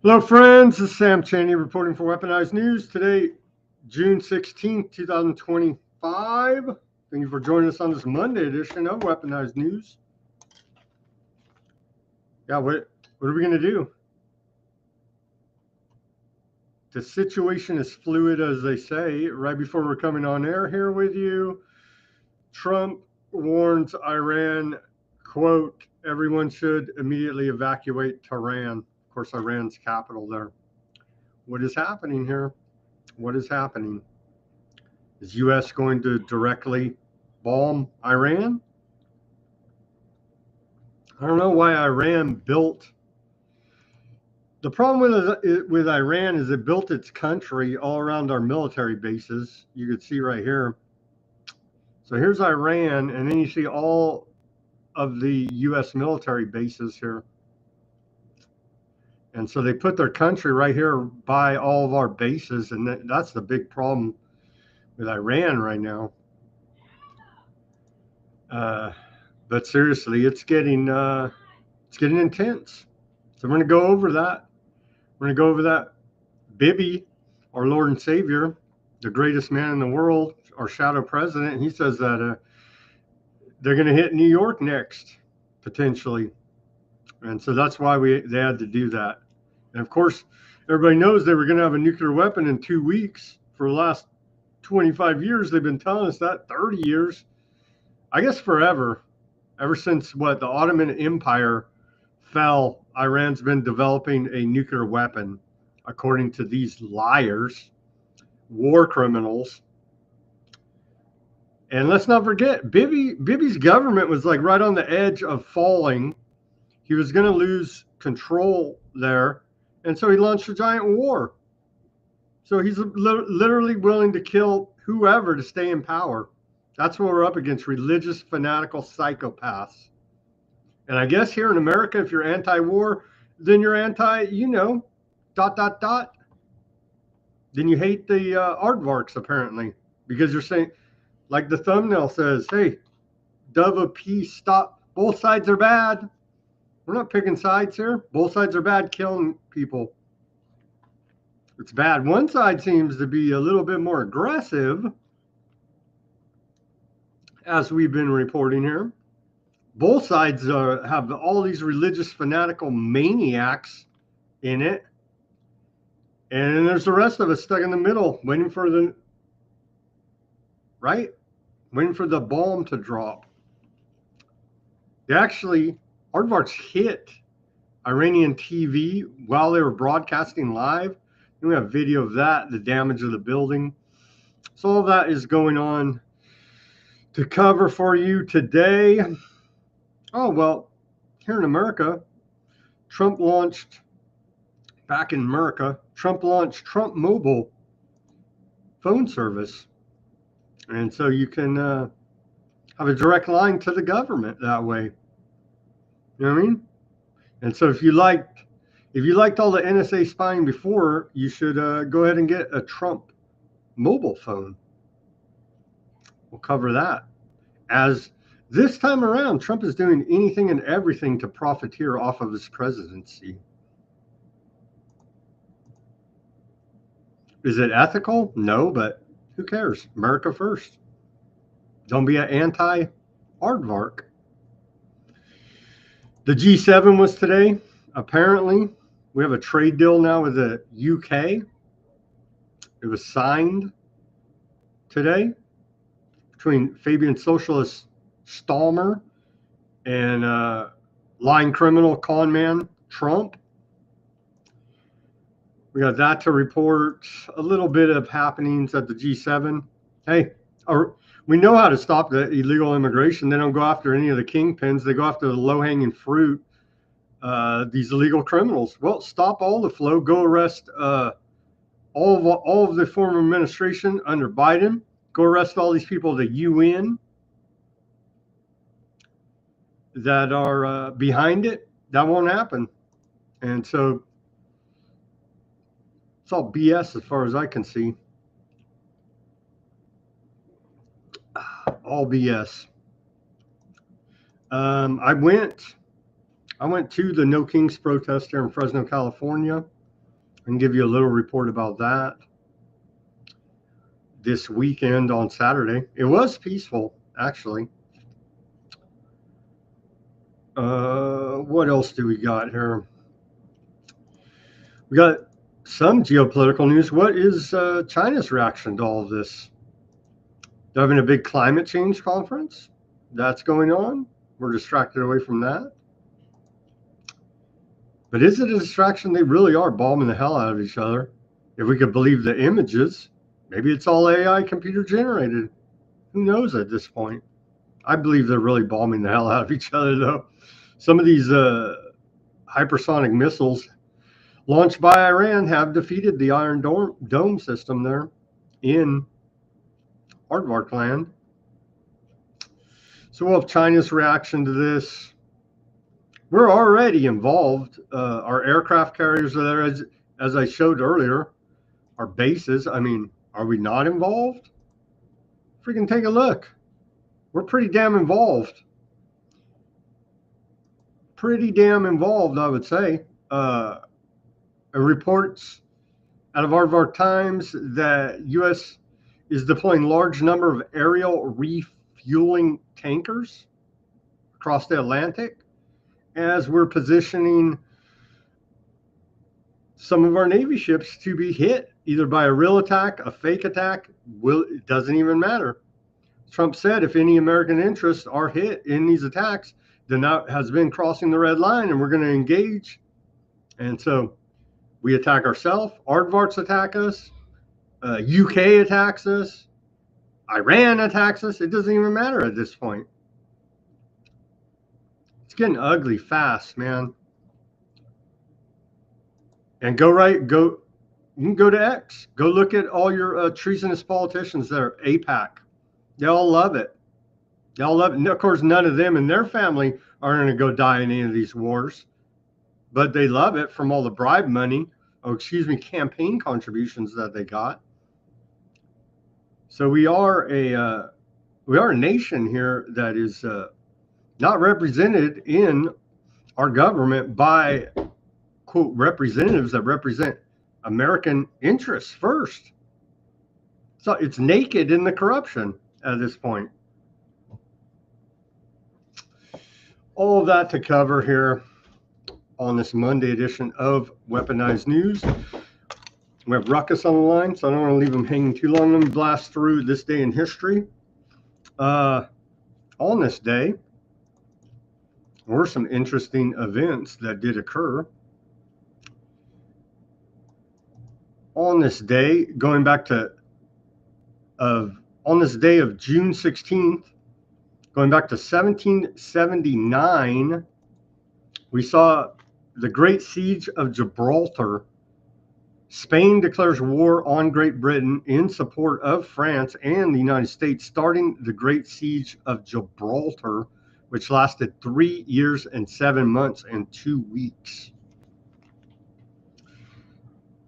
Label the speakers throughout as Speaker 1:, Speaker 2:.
Speaker 1: Hello, friends. This is Sam Chaney reporting for Weaponized News. Today, June 16th, 2025. Thank you for joining us on this Monday edition of Weaponized News. Yeah, what are we going to do? The situation is fluid, as they say. Right before we're coming on air here with you, Trump warns Iran, quote, everyone should immediately evacuate Tehran. Of course, Iran's capital there. What is happening here? What is happening? Is U.S. going to directly bomb Iran? I don't know why Iran built. The problem with Iran is it built its country all around our military bases. You could see right here. So here's Iran, and then you see all of the U.S. military bases here. And so they put their country right here by all of our bases, and that's the big problem with Iran right now. But seriously, it's getting intense. So we're going to go over that. We're going to go over that. Bibi, our Lord and Savior, the greatest man in the world, our shadow president, he says that they're going to hit New York next, potentially. And so that's why they had to do that. And of course, everybody knows they were going to have a nuclear weapon in 2 weeks. For the last 25 years, they've been telling us that, 30 years. I guess forever. Ever since the Ottoman Empire fell, Iran's been developing a nuclear weapon, according to these liars, war criminals. And let's not forget, Bibi's government was like right on the edge of falling. He was going to lose control there. And so he launched a giant war. So he's literally willing to kill whoever to stay in power. That's what we're up against, religious, fanatical psychopaths. And I guess here in America, if you're anti-war, then you're anti, Then you hate the aardvarks, apparently, because you're saying, like the thumbnail says, hey, dove of peace, stop. Both sides are bad. We're not picking sides here. Both sides are bad, killing people. It's bad. One side seems to be a little bit more aggressive, as we've been reporting here. Both sides have all these religious fanatical maniacs in it. And then there's the rest of us stuck in the middle, waiting for the bomb to drop. Aardvarks hit Iranian TV while they were broadcasting live. And we have video of that, the damage of the building. So all that is going on to cover for you today. Oh, well, here in America, Trump launched Trump Mobile phone service. And so you can have a direct line to the government that way. You know what I mean? And so if you liked all the NSA spying before, you should go ahead and get a Trump mobile phone. We'll cover that. As this time around, Trump is doing anything and everything to profiteer off of his presidency. Is it ethical? No, but who cares? America first. Don't be an anti-aardvark. The G7 was today. Apparently, we have a trade deal now with the UK. It was signed today between Fabian Socialist Stallmer and lying criminal con man Trump. We got that to report. A little bit of happenings at the G7. Hey, we know how to stop the illegal immigration. They don't go after any of the kingpins. They go after the low-hanging fruit, these illegal criminals. Well, stop all the flow. Go arrest all of the former administration under Biden. Go arrest all these people at the UN that are behind it. That won't happen. And so it's all BS as far as I can see. All BS. I went I went to the No Kings protest here in Fresno, California, and give you a little report about that. This weekend on Saturday, it was peaceful, actually. What else do we got here? We got some geopolitical news. What is China's reaction to all of this? They're having a big climate change conference that's going on. We're distracted away from that. But is it a distraction? They really are bombing the hell out of each other. If we could believe the images, maybe it's all AI computer generated. Who knows at this point? I believe they're really bombing the hell out of each other, though. Some of these hypersonic missiles launched by Iran have defeated the Iron Dome system there in Aardvark land. So we'll have China's reaction to this. We're already involved. Our aircraft carriers are there, as I showed earlier. Our bases. I mean, are we not involved? Freaking take a look. We're pretty damn involved. Pretty damn involved, I would say. Reports out of Aardvark Times that U.S. is deploying large number of aerial refueling tankers across the Atlantic as we're positioning some of our Navy ships to be hit either by a real attack, a fake attack. It doesn't even matter. Trump said if any American interests are hit in these attacks, then that has been crossing the red line and we're going to engage. And so we attack ourselves. Aardvarks attack us. UK attacks us. Iran attacks us. It doesn't even matter at this point. It's getting ugly fast, man. And you can go to X. Go look at all your treasonous politicians there, APAC. They all love it. They all love it. And of course, none of them and their family are going to go die in any of these wars. But they love it from all the bribe money, campaign contributions that they got. So we are a nation here that is not represented in our government by, quote, representatives that represent American interests first. So it's naked in the corruption at this point. All of that to cover here on this Monday edition of Weaponized News. We have Ruckus on the line, so I don't want to leave him hanging too long. Let me blast through this day in history. On this day, there were some interesting events that did occur. On this day, going back to on this day of June 16th, going back to 1779, we saw the Great Siege of Gibraltar. Spain declares war on Great Britain in support of France and the United States, starting the Great Siege of Gibraltar, which lasted 3 years and 7 months and 2 weeks.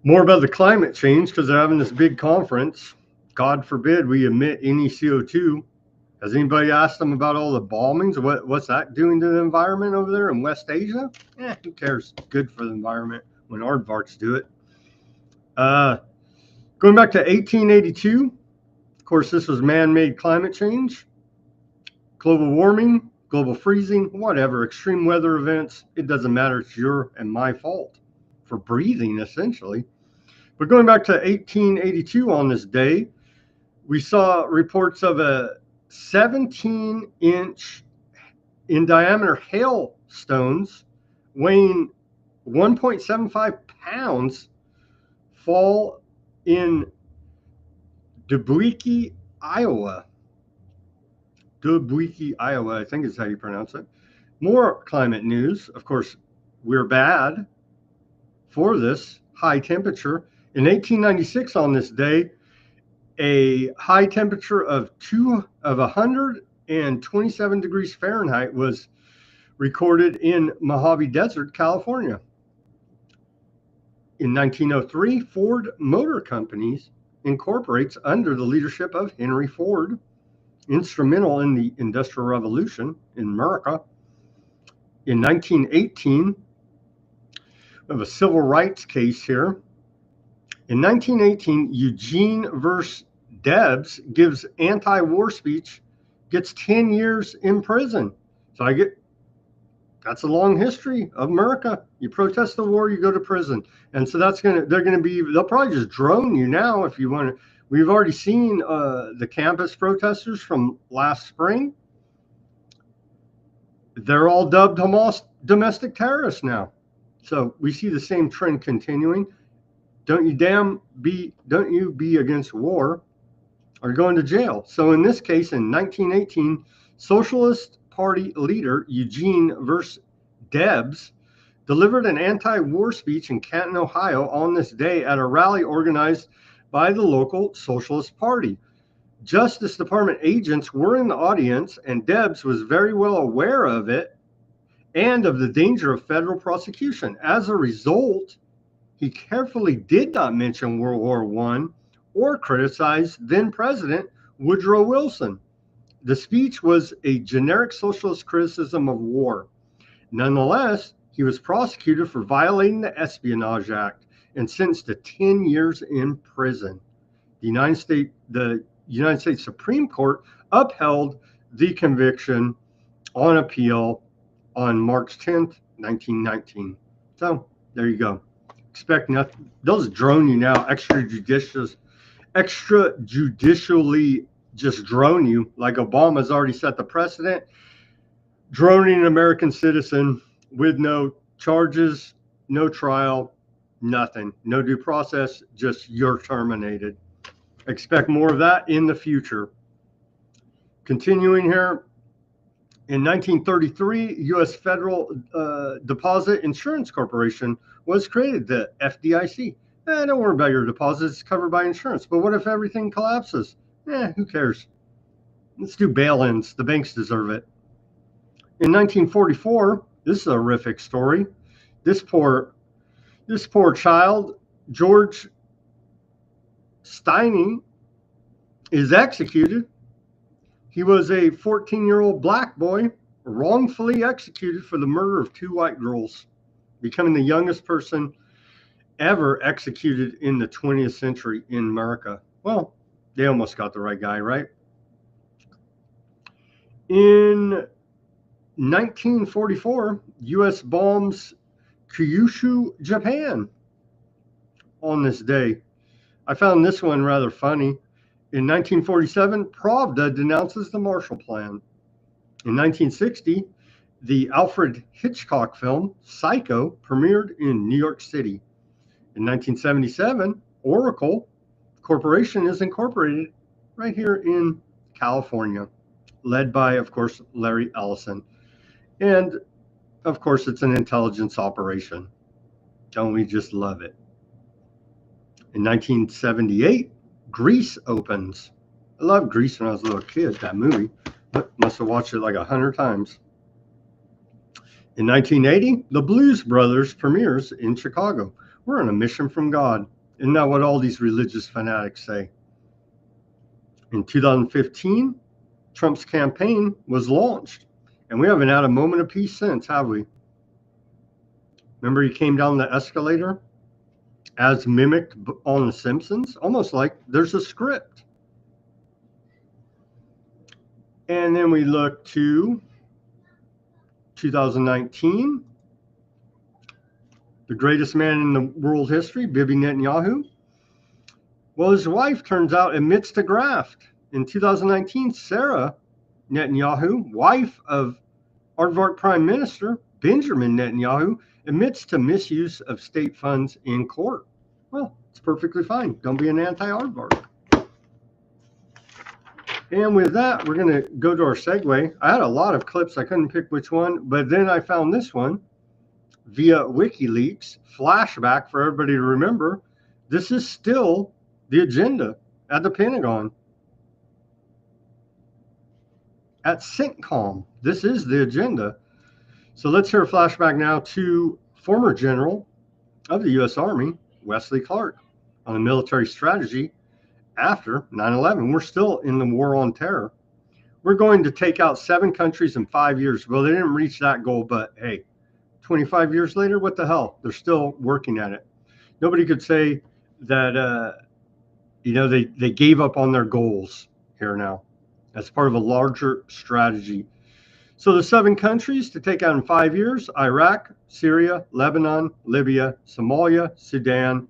Speaker 1: More about the climate change, because they're having this big conference. God forbid we emit any CO2. Has anybody asked them about all the bombings? What's that doing to the environment over there in West Asia? Who cares? Good for the environment when aardvarks do it. Going back to 1882, of course, this was man-made climate change, global warming, global freezing, whatever, extreme weather events. It doesn't matter. It's your and my fault for breathing, essentially. But going back to 1882 on this day, we saw reports of a 17-inch in diameter hailstones weighing 1.75 pounds fall in Dubuque, Iowa. Dubuque, Iowa, I think is how you pronounce it. More climate news. Of course, we're bad for this high temperature. In 1896 on this day, a high temperature of 127 degrees Fahrenheit was recorded in Mojave Desert, California. In 1903, Ford Motor Company incorporates under the leadership of Henry Ford, instrumental in the Industrial Revolution in America. In 1918, we have a civil rights case here. In 1918, Eugene versus Debs gives anti-war speech, gets 10 years in prison. So that's a long history of America. You protest the war, you go to prison. And so they'll probably just drone you now if you want to. We've already seen the campus protesters from last spring. They're all dubbed Hamas domestic terrorists now. So we see the same trend continuing. Don't you be against war or going to jail. So in this case, in 1918, Socialist Party leader Eugene versus Debs delivered an anti-war speech in Canton, Ohio on this day at a rally organized by the local Socialist Party. Justice Department agents were in the audience, and Debs was very well aware of it and of the danger of federal prosecution. As a result, he carefully did not mention World War I or criticize then President Woodrow Wilson. The speech was a generic socialist criticism of war. Nonetheless, he was prosecuted for violating the Espionage Act and sentenced to 10 years in prison. The United States Supreme Court upheld the conviction on appeal on March 10th, 1919. So there you go. Expect nothing. They'll just drone you now, extrajudicially just drone you, like Obama's already set the precedent, droning an American citizen with no charges, no trial, nothing, no due process, just you're terminated. Expect more of that in the future. Continuing here, in 1933, U.S. Federal Deposit Insurance Corporation was created, the FDIC. Don't worry about your deposits, it's covered by insurance. But what if everything collapses? Who cares? Let's do bail-ins. The banks deserve it. In 1944, this is a horrific story. This poor child, George Steiny, is executed. He was a 14-year-old black boy wrongfully executed for the murder of 2 white girls, becoming the youngest person ever executed in the 20th century in America. Well, they almost got the right guy, right? In 1944, U.S. bombs Kyushu, Japan on this day. I found this one rather funny. In 1947, Pravda denounces the Marshall Plan. In 1960, the Alfred Hitchcock film Psycho premiered in New York City. In 1977, Oracle Corporation is incorporated right here in California, led by, of course, Larry Ellison. And, of course, it's an intelligence operation. Don't we just love it? In 1978, Grease opens. I loved Grease when I was a little kid, that movie. But must have watched it like 100 times. In 1980, The Blues Brothers premieres in Chicago. We're on a mission from God. Isn't that what all these religious fanatics say? In 2015, Trump's campaign was launched. And we haven't had a moment of peace since, have we? Remember he came down the escalator as mimicked on The Simpsons? Almost like there's a script. And then we look to 2019. The greatest man in the world history, Bibi Netanyahu. Well, his wife, turns out, admits to graft. In 2019, Sarah Netanyahu, wife of Aardvark Prime Minister Benjamin Netanyahu, admits to misuse of state funds in court. Well, it's perfectly fine. Don't be an anti-Aardvark. And with that, we're going to go to our segue. I had a lot of clips. I couldn't pick which one, but then I found this one via WikiLeaks. Flashback for everybody to remember. This is still the agenda at the Pentagon. At CENTCOM, this is the agenda. So let's hear a flashback now to former General of the U.S. Army, Wesley Clark, on the military strategy after 9/11. We're still in the war on terror. we're going to take out 7 countries in 5 years. Well, they didn't reach that goal, but hey, 25 years later, what the hell? They're still working at it. Nobody could say that, they gave up on their goals here now. That's part of a larger strategy. So the 7 countries to take out in 5 years: Iraq, Syria, Lebanon, Libya, Somalia, Sudan,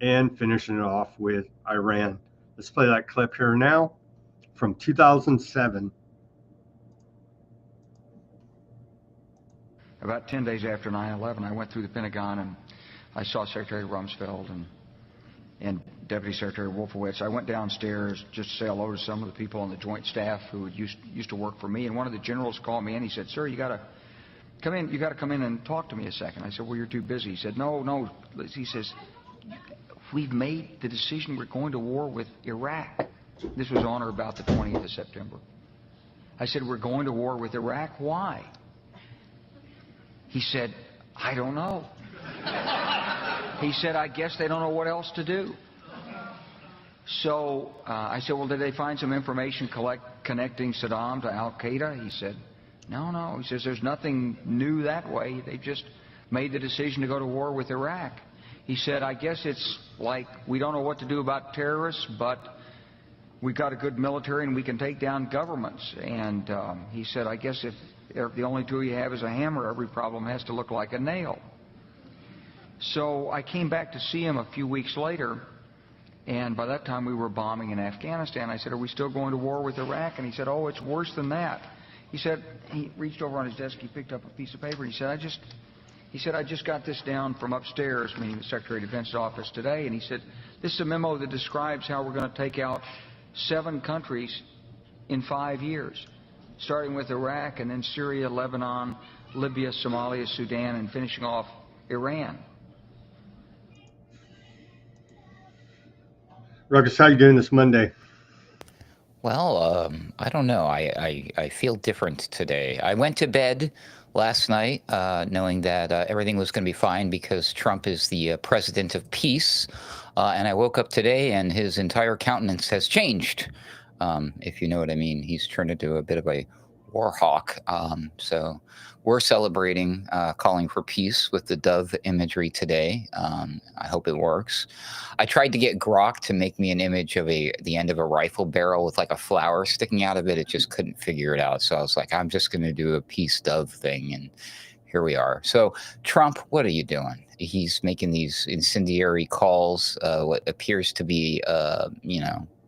Speaker 1: and finishing it off with Iran. Let's play that clip here now from 2007.
Speaker 2: About 10 days after 9/11, I went through the Pentagon and I saw Secretary Rumsfeld and Deputy Secretary Wolfowitz. I went downstairs just to say hello to some of the people on the Joint Staff who used to work for me. And one of the generals called me in. He said, "Sir, you got to come in. You got to come in and talk to me a second." I said, "Well, you're too busy." He said, "No." He says, "We've made the decision. We're going to war with Iraq." This was on or about the 20th of September. I said, "We're going to war with Iraq. Why?" He said, "I don't know." He said, "I guess they don't know what else to do." So I said, "Well, did they find some information connecting Saddam to Al-Qaeda?" He said, No. He says, "There's nothing new that way. They just made the decision to go to war with Iraq." He said, "I guess it's like we don't know what to do about terrorists, but we've got a good military and we can take down governments." And he said, "I guess if the only tool you have is a hammer, every problem has to look like a nail." So I came back to see him a few weeks later, and by that time we were bombing in Afghanistan. I said, "Are we still going to war with Iraq?" And he said, "Oh, it's worse than that." He said, he reached over on his desk, he picked up a piece of paper, and he said, I just got this down from upstairs," meaning the Secretary of Defense's office today, and he said, "This is a memo that describes how we're going to take out 7 countries in 5 years, starting with Iraq and then Syria, Lebanon, Libya, Somalia, Sudan, and finishing off Iran."
Speaker 1: Ruckus, how you doing this Monday?
Speaker 3: Well, I don't know. I feel different today. I went to bed last night knowing that everything was going to be fine because Trump is the president of peace. And I woke up today and his entire countenance has changed, if you know what I mean. He's turned into a bit of a war hawk. So we're celebrating, calling for peace with the dove imagery today. I hope it works. I tried to get Grok to make me an image of the end of a rifle barrel with like a flower sticking out of it. It just couldn't figure it out. So I was like, I'm just going to do a peace dove thing. And here we are. So Trump, what are you doing? He's making these incendiary calls, what appears to be,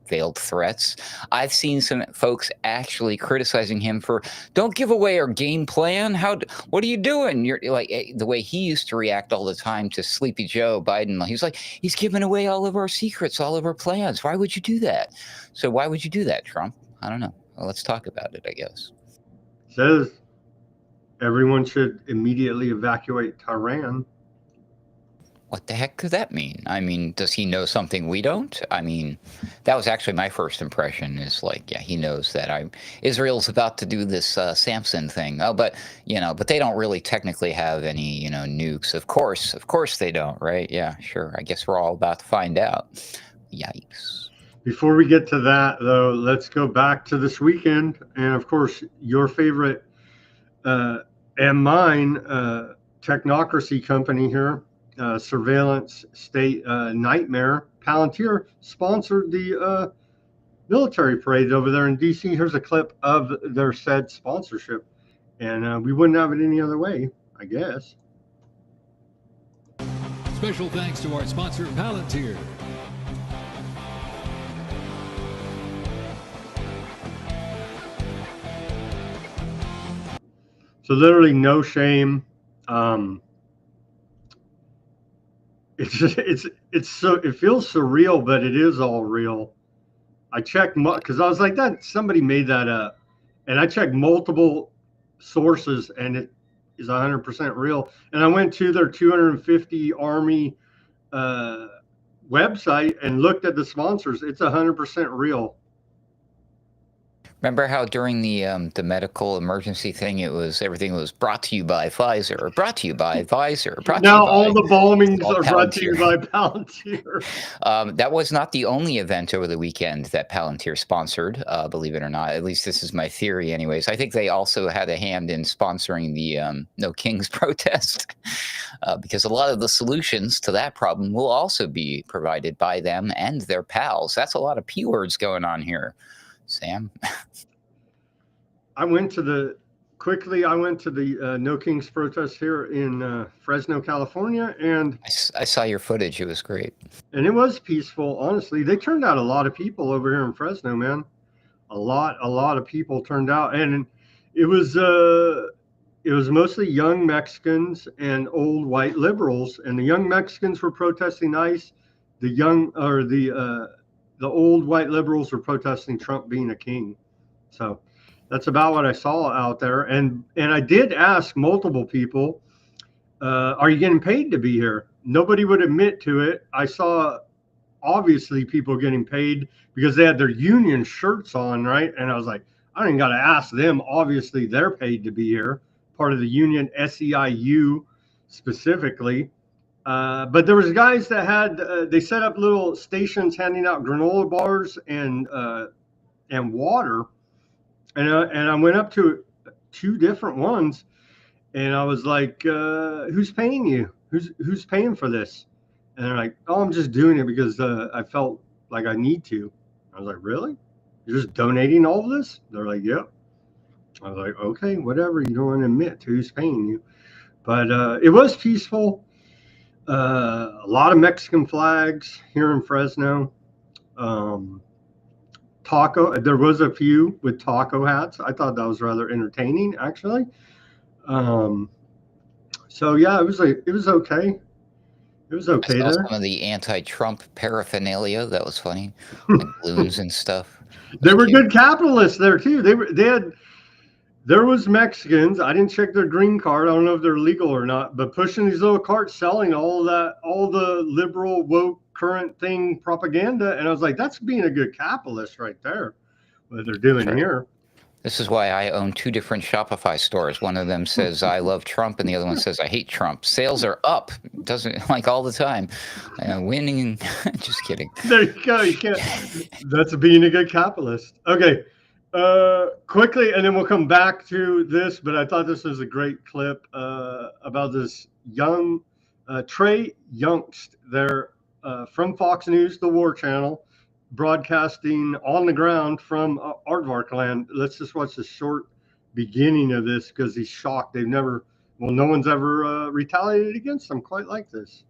Speaker 3: veiled threats. I've seen some folks actually criticizing him for, "Don't give away our game plan. What are you doing?" You're like the way he used to react all the time to Sleepy Joe Biden. He's like, "He's giving away all of our secrets, all of our plans. Why would you do that?" So why would you do that, Trump? I don't know. Well, let's talk about it, I guess.
Speaker 1: Says everyone should immediately evacuate Tehran.
Speaker 3: What the heck could that mean? I mean, does he know something we don't? I mean, that was actually my first impression is like, yeah, he knows that Israel's about to do this Samson thing. Oh, but they don't really technically have any, nukes. Of course they don't, right? Yeah, sure. I guess we're all about to find out. Yikes.
Speaker 1: Before we get to that, though, let's go back to this weekend. And of course, your favorite and mine technocracy company here, surveillance state nightmare, Palantir, sponsored the military parade over there in DC. Here's a clip of their said sponsorship. And we wouldn't have it any other way, I guess.
Speaker 4: Special thanks to our sponsor, Palantir.
Speaker 1: So literally no shame. It feels surreal, but it is all real. I checked because I was like, that somebody made that up, and I checked multiple sources, and it is 100% real. And I went to their 250 Army website and looked at the sponsors. It's 100% real.
Speaker 3: Remember how during the medical emergency thing, everything was brought to you by Pfizer, or brought to you by Pfizer, brought to you
Speaker 1: Now
Speaker 3: by
Speaker 1: all the bombings
Speaker 3: all
Speaker 1: are brought to you
Speaker 3: Palantir.
Speaker 1: by Palantir.
Speaker 3: That was not the only event over the weekend that Palantir sponsored, believe it or not. At least this is my theory, anyways. I think they also had a hand in sponsoring the No Kings protest, because a lot of the solutions to that problem will also be provided by them and their pals. That's a lot of P words going on here, Sam.
Speaker 1: I went to the No Kings protest here in Fresno, California, and
Speaker 3: I saw your footage. It was great.
Speaker 1: it was peaceful. Honestly, they turned out a lot of people over here in Fresno, man. A lot of people turned out, and it was mostly young Mexicans and old white liberals. And the young Mexicans were protesting ICE. The old white liberals were protesting Trump being a king. So that's about what I saw out there. And I did ask multiple people, are you getting paid to be here? Nobody would admit to it. I saw obviously people getting paid because they had their union shirts on, right? And I was like, I don't even got to ask them. Obviously, they're paid to be here, part of the union, SEIU specifically. But there was guys that had they set up little stations handing out granola bars and water. And I went up to two different ones, and I was like, "Who's paying you? Who's paying for this?" And they're like, "Oh, I'm just doing it because I felt like I need to." I was like, "Really? You're just donating all of this?" They're like, "Yep." I was like, "Okay, whatever. You don't want to admit to who's paying you." But it was peaceful. A lot of Mexican flags here in Fresno. There was a few with taco hats. I thought that was rather entertaining, actually. So yeah, it was okay. It was okay
Speaker 3: I saw
Speaker 1: there.
Speaker 3: some of the anti-Trump paraphernalia. That was funny, like balloons and stuff.
Speaker 1: They were
Speaker 3: Cute.
Speaker 1: good capitalists there too. There was Mexicans. I didn't check their green card. I don't know if they're legal or not, but pushing these little carts selling all the liberal woke current thing propaganda. And I was like, that's being a good capitalist right there, what they're doing here.
Speaker 3: This is why I own two different Shopify stores. One of them says I love Trump, and the other one says I hate Trump. Sales are up, doesn't like all the time. Winning, just kidding.
Speaker 1: There you go. You can't. That's being a good capitalist. Okay, quickly, and then we'll come back to this. But I thought this was a great clip about this young Trey Youngst there from Fox News, the War Channel, broadcasting on the ground from Aardvark land. Let's just watch the short beginning of this because he's shocked. No one's ever retaliated against him quite like this.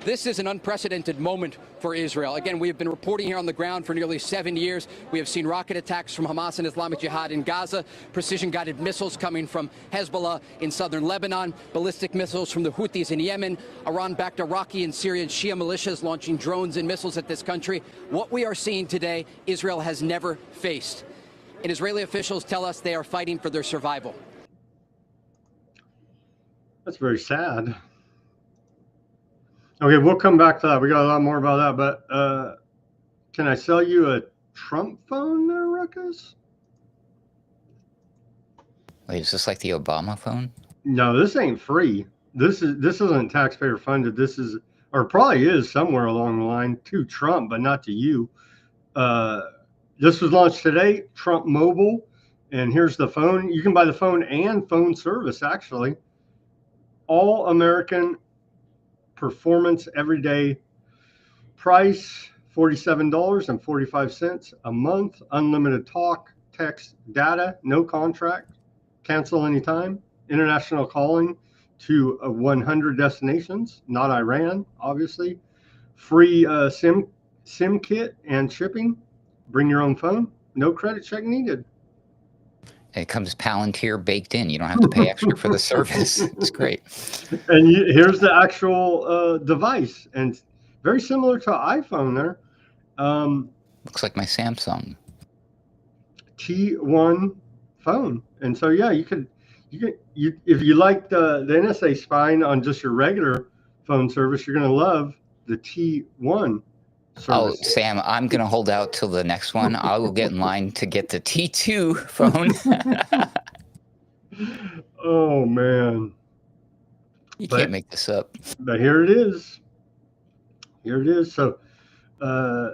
Speaker 5: This is an unprecedented moment for Israel. Again, we have been reporting here on the ground for nearly 7 years. We have seen rocket attacks from Hamas and Islamic Jihad in Gaza, precision-guided missiles coming from Hezbollah in southern Lebanon, ballistic missiles from the Houthis in Yemen, Iran-backed Iraqi and Syrian Shia militias launching drones and missiles at this country. What we are seeing today, Israel has never faced. And Israeli officials tell us they are fighting for their survival.
Speaker 1: That's very sad. Okay, we'll come back to that. We got a lot more about that, but can I sell you a Trump phone there, Ruckus?
Speaker 3: Wait, is this like the Obama phone?
Speaker 1: No, this ain't free. This isn't taxpayer funded. This is, or probably is somewhere along the line to Trump, but not to you. This was launched today, Trump Mobile, and here's the phone. You can buy the phone and phone service, actually. All American performance everyday price, $47.45 a month, unlimited talk, text, data, no contract, cancel anytime, international calling to 100 destinations, not Iran, obviously, free SIM kit and shipping, bring your own phone, no credit check needed.
Speaker 3: It comes Palantir baked in. You don't have to pay extra for the service. It's great.
Speaker 1: And here's the actual device, and very similar to iPhone there.
Speaker 3: Looks like my Samsung
Speaker 1: T1 phone. And so yeah, you if you like the NSA spying on just your regular phone service, you're gonna love the T1
Speaker 3: Oh,
Speaker 1: service.
Speaker 3: Sam, I'm going to hold out till the next one. I will get in line to get the T2 phone.
Speaker 1: Oh man.
Speaker 3: You
Speaker 1: But
Speaker 3: can't make this up.
Speaker 1: here it is. Here it is. So uh,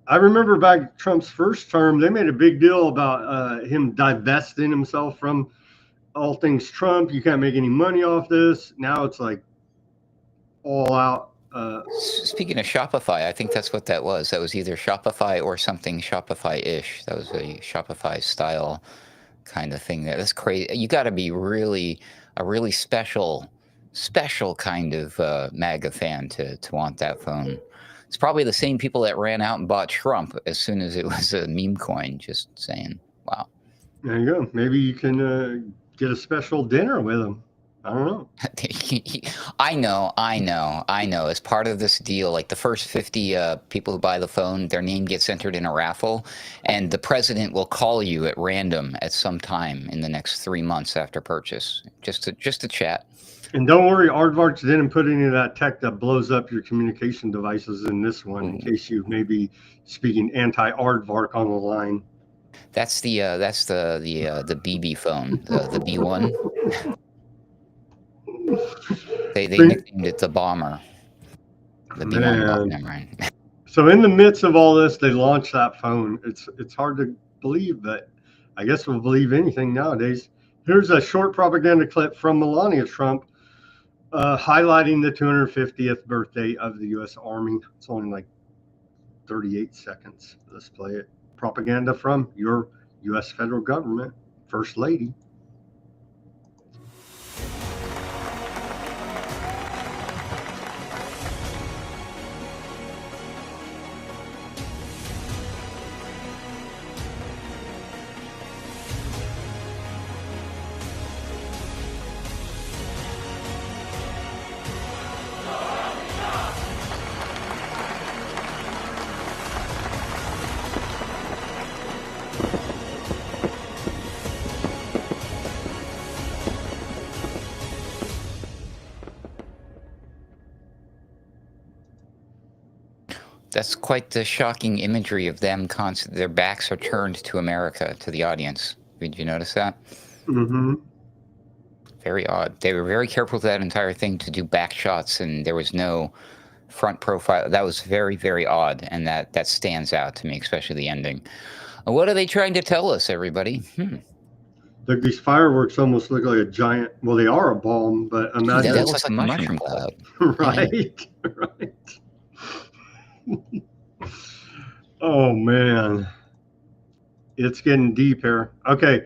Speaker 1: I remember back Trump's first term, they made a big deal about him divesting himself from all things Trump. You can't make any money off this. Now it's like all out.
Speaker 3: Speaking of Shopify, I think that's what that was. That was either Shopify or something Shopify-ish. That was a Shopify style kind of thing. That's crazy. You got to be really a really special kind of MAGA fan to want that phone. It's probably the same people that ran out and bought Trump as soon as it was a meme coin. Just saying. Wow.
Speaker 1: There you go. Maybe you can get a special dinner with him. I don't know.
Speaker 3: I know. As part of this deal, like the first 50 people who buy the phone, their name gets entered in a raffle, and the president will call you at random at some time in the next 3 months after purchase, just to chat.
Speaker 1: And don't worry, Aardvarks didn't put any of that tech that blows up your communication devices in this one, in case you may be speaking anti-Aardvark on the line.
Speaker 3: That's the BB phone, the B1. They nicknamed it the bomber. The B1 bomber, right?
Speaker 1: So in the midst of all this, they launched that phone. It's hard to believe, but I guess we'll believe anything nowadays. Here's a short propaganda clip from Melania Trump highlighting the 250th birthday of the U.S. Army. It's only like 38 seconds. Let's play it. Propaganda from your U.S. federal government, First Lady.
Speaker 3: That's quite the shocking imagery of them. Their backs are turned to America, to the audience. Did you notice that?
Speaker 1: Mm-hmm.
Speaker 3: Very odd. They were very careful with that entire thing to do back shots, and there was no front profile. That was very, very odd, and that stands out to me, especially the ending. What are they trying to tell us, everybody?
Speaker 1: Like these fireworks almost look like a giant. Well, they are a bomb, but imagine
Speaker 3: That looks like a mushroom cloud.
Speaker 1: right, right. Oh man, it's getting deep here. Okay,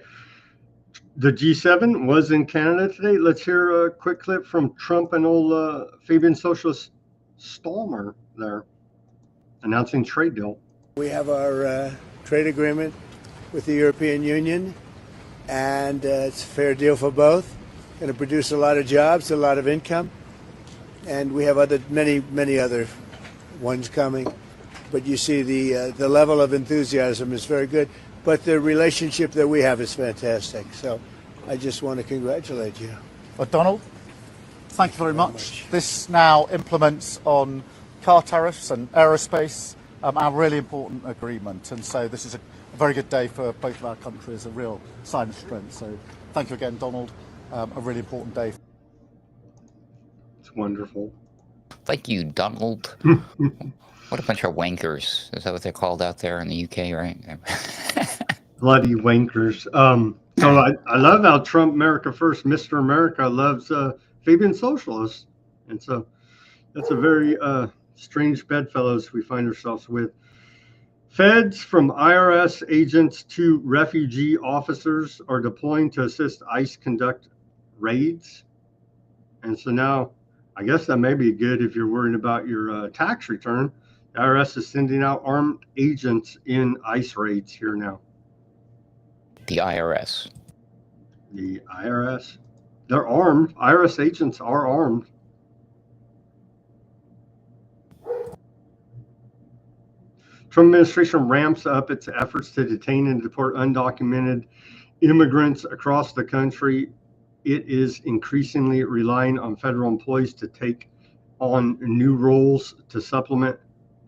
Speaker 1: the G7 was in Canada today. Let's hear a quick clip from Trump and old Fabian Socialist Stallmer there announcing trade deal.
Speaker 6: We have our trade agreement with the European Union, and it's a fair deal for both. Going to produce a lot of jobs, a lot of income, and we have many other ones coming. But you see the level of enthusiasm is very good. But the relationship that we have is fantastic. So I just want to congratulate you.
Speaker 7: Well, Donald, thank you very much. This now implements on car tariffs and aerospace, our really important agreement. And so this is a very good day for both of our countries, a real sign of strength. So thank you again, Donald. A really important day.
Speaker 1: It's wonderful.
Speaker 3: Thank you, Donald. What a bunch of wankers. Is that what they're called out there in the UK, right?
Speaker 1: Bloody wankers. So I love how Trump, America First, Mr. America, loves Fabian Socialists. And so that's a very strange bedfellows we find ourselves with. Feds from IRS agents to refugee officers are deploying to assist ICE conduct raids. And so now, I guess that may be good if you're worried about your tax return. The IRS is sending out armed agents in ICE raids here now.
Speaker 3: The IRS.
Speaker 1: The IRS. They're armed. IRS agents are armed. Trump administration ramps up its efforts to detain and deport undocumented immigrants across the country. It is increasingly relying on federal employees to take on new roles to supplement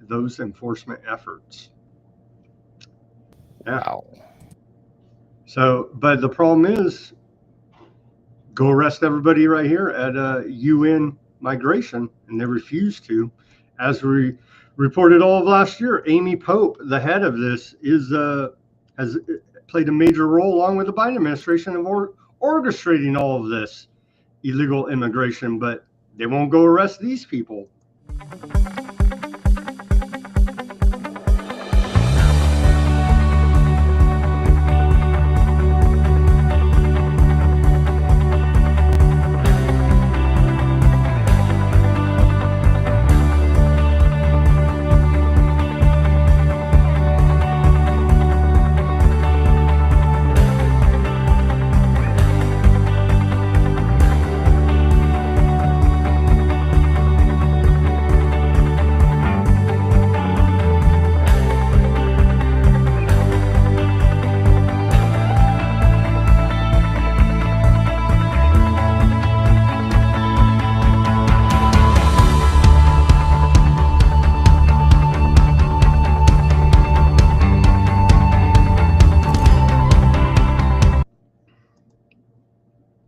Speaker 1: those enforcement efforts. Yeah.
Speaker 3: Wow.
Speaker 1: So, but the problem is, go arrest everybody right here at UN migration, and they refuse to. As we reported all of last year, Amy Pope, the head of this, has played a major role along with the Biden administration of orchestrating all of this illegal immigration, but they won't go arrest these people.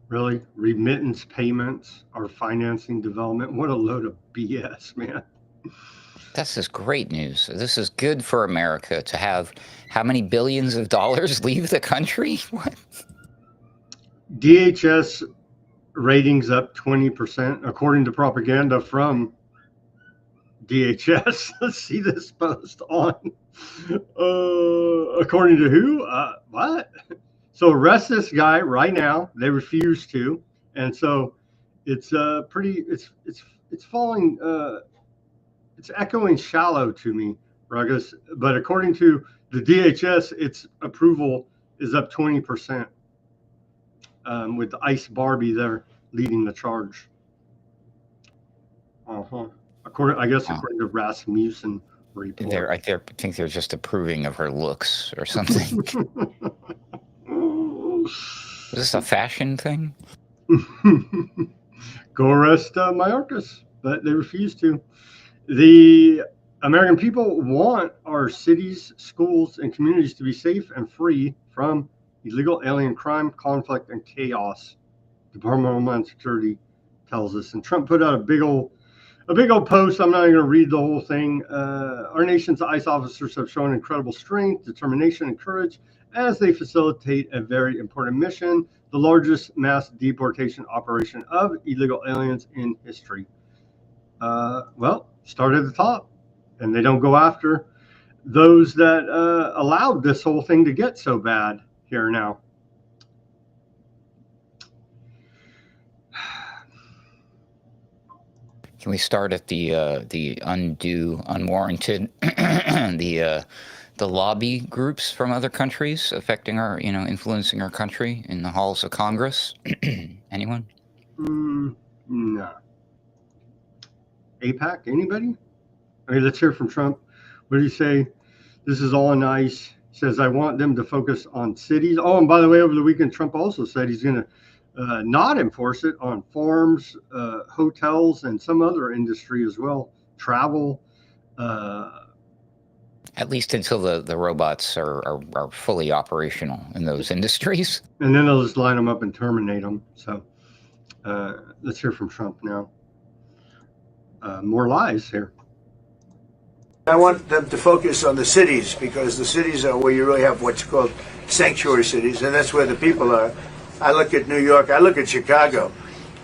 Speaker 1: Really? Remittance payments are financing development? What a load of BS, man.
Speaker 3: This is great news. This is good for America to have how many billions of dollars leave the country? What?
Speaker 1: DHS ratings up 20%, according to propaganda from DHS. Let's see this post on. According to who? What? So arrest this guy right now. They refuse to, and so it's it's falling. It's echoing shallow to me, Ruggles. But according to the DHS, its approval is up 20%. With Ice Barbie there leading the charge. According to Rasmussen report.
Speaker 3: I think they're just approving of her looks or something. Is this a fashion thing?
Speaker 1: Go arrest Mayorkas, but they refuse to. The American people want our cities, schools, and communities to be safe and free from illegal alien crime, conflict, and chaos. Department of Homeland Security tells us. And Trump put out a big old post. I'm not even going to read the whole thing. Our nation's ICE officers have shown incredible strength, determination, and courage as they facilitate a very important mission, the largest mass deportation operation of illegal aliens in history. Well, start at the top, and they don't go after those that allowed this whole thing to get so bad here now.
Speaker 3: Can we start at the undue, unwarranted, the lobby groups from other countries affecting our, influencing our country in the halls of Congress? Anyone?
Speaker 1: No. AIPAC, anybody? Okay, let's hear from Trump. What did he say? This is all nice. He says, I want them to focus on cities. Oh, and by the way, over the weekend, Trump also said he's going to not enforce it on farms, hotels, and some other industry as well. Travel.
Speaker 3: At least until the robots are fully operational in those industries.
Speaker 1: And then they'll just line them up and terminate them. So let's hear from Trump now. More lies here.
Speaker 6: I want them to focus on the cities, because the cities are where you really have what's called sanctuary cities, and that's where the people are. I look at New York, I look at Chicago.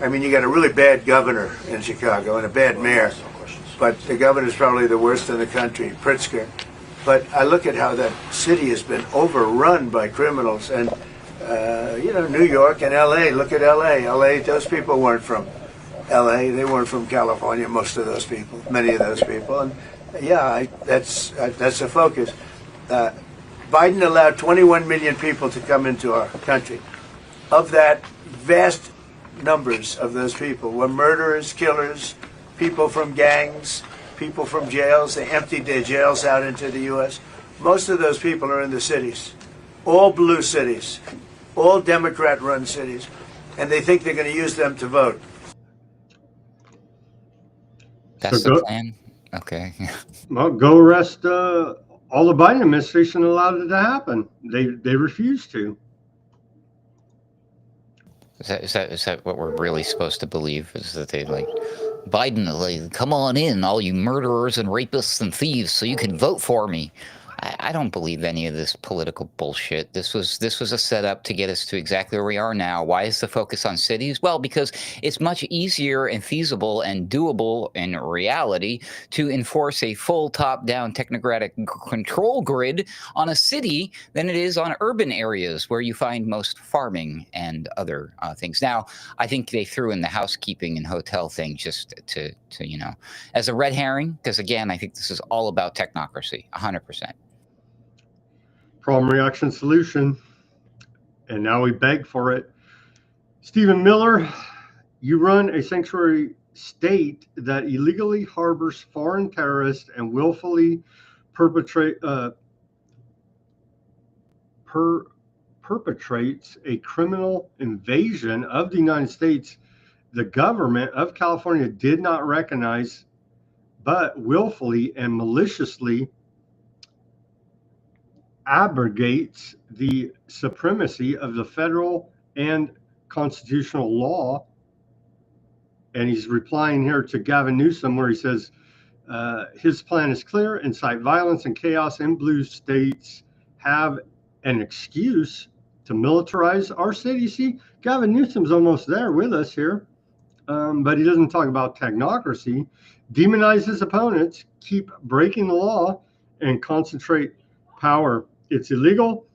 Speaker 6: I mean, you got a really bad governor in Chicago and a bad mayor, but the governor's probably the worst in the country, Pritzker. But I look at how that city has been overrun by criminals, and New York and LA, look at LA, those people weren't from LA, they weren't from California, most of those people, many of those people, and that's a focus. Biden allowed 21 million people to come into our country. Of that, vast numbers of those people were murderers, killers, people from gangs, people from jails. They emptied their jails out into the U.S. Most of those people are in the cities, all blue cities, all Democrat-run cities, and they think they're going to use them to vote.
Speaker 3: That's the plan? Okay.
Speaker 1: Well, go arrest all the Biden administration allowed it to happen. They refused to.
Speaker 3: Is that what we're really supposed to believe? Is that they like Biden, like, come on in, all you murderers and rapists and thieves, so you can vote for me? I don't believe any of this political bullshit. This was a setup to get us to exactly where we are now. Why is the focus on cities? Well, because it's much easier and feasible and doable in reality to enforce a full top-down technocratic control grid on a city than it is on urban areas where you find most farming and other things. Now, I think they threw in the housekeeping and hotel thing just to as a red herring, because again, I think this is all about technocracy, 100%.
Speaker 1: Problem, reaction, solution. And now we beg for it. Stephen Miller, you run a sanctuary state that illegally harbors foreign terrorists and willfully perpetrates a criminal invasion of the United States. The government of California did not recognize, but willfully and maliciously abrogates the supremacy of the federal and constitutional law. And he's replying here to Gavin Newsom, where he says his plan is clear: incite violence and chaos in blue states, have an excuse to militarize our city. See, Gavin Newsom's almost there with us here, but he doesn't talk about technocracy. Demonize his opponents, keep breaking the law, and concentrate power. It's illegal,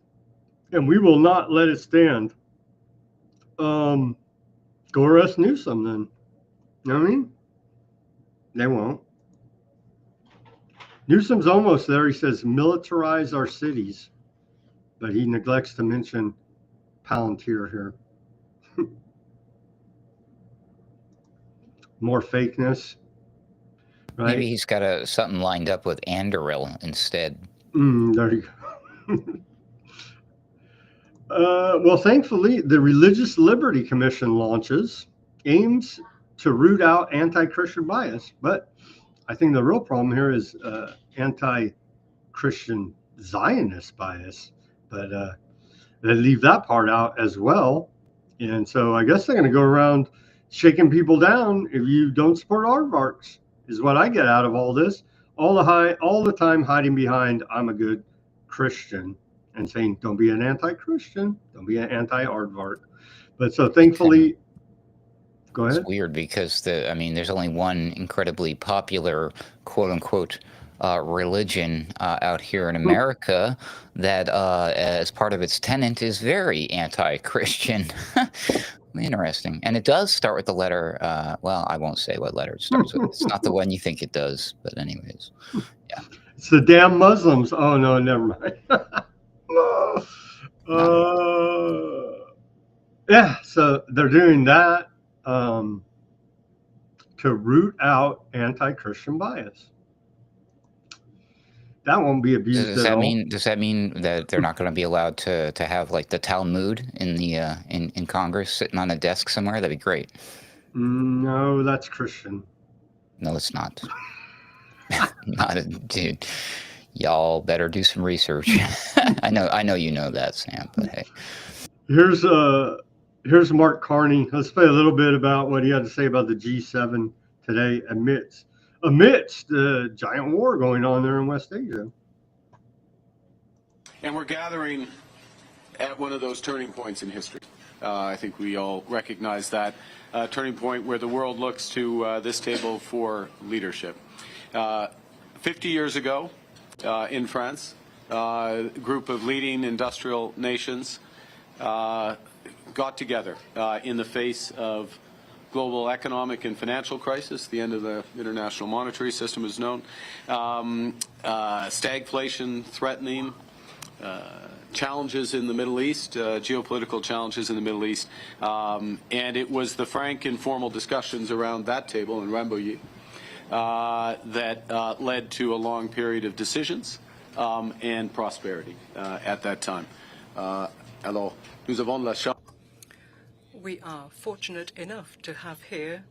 Speaker 1: and we will not let it stand. Go arrest Newsom then. You know what I mean? They won't. Newsom's almost there. He says militarize our cities, but he neglects to mention Palantir here. More fakeness, right?
Speaker 3: Maybe he's got something lined up with Anduril instead.
Speaker 1: There you go. Well, thankfully, the Religious Liberty Commission aims to root out anti-Christian bias. But I think the real problem here is anti-Christian Zionist bias. But they leave that part out as well. And so I guess they're going to go around shaking people down if you don't support aardvarks, is what I get out of all this. All the time hiding behind I'm a good Christian and saying don't be an anti-Christian, don't be an anti-aardvark. But so thankfully, go ahead.
Speaker 3: It's weird because there's only one incredibly popular quote unquote religion out here in America that as part of its tenet is very anti-Christian. Interesting. And it does start with the letter, well, I won't say what letter it starts with. It's not the one you think it does, but anyways, yeah.
Speaker 1: It's the damn Muslims. Oh, no, never mind. Yeah, so they're doing that to root out anti-Christian bias. That won't be abused
Speaker 3: Does
Speaker 1: at all.
Speaker 3: Does that mean that they're not going to be allowed to have like the Talmud in the in Congress sitting on a desk somewhere? That'd be great.
Speaker 1: No, that's Christian.
Speaker 3: No, it's not. Dude. Y'all better do some research. I know you know that, Sam. But hey,
Speaker 1: here's Mark Carney. Let's play a little bit about what he had to say about the G7 today amidst the giant war going on there in West Asia.
Speaker 8: And we're gathering at one of those turning points in history. I think we all recognize that turning point where the world looks to this table for leadership. 50 years ago in France, a group of leading industrial nations got together in the face of global economic and financial crisis. The end of the international monetary system is known. Stagflation threatening, challenges in the Middle East, geopolitical challenges in the Middle East. And it was the frank, informal discussions around that table in Rambouillet that led to a long period of decisions and prosperity at that time. Alors, nous avons la chance.
Speaker 9: We are fortunate enough to have here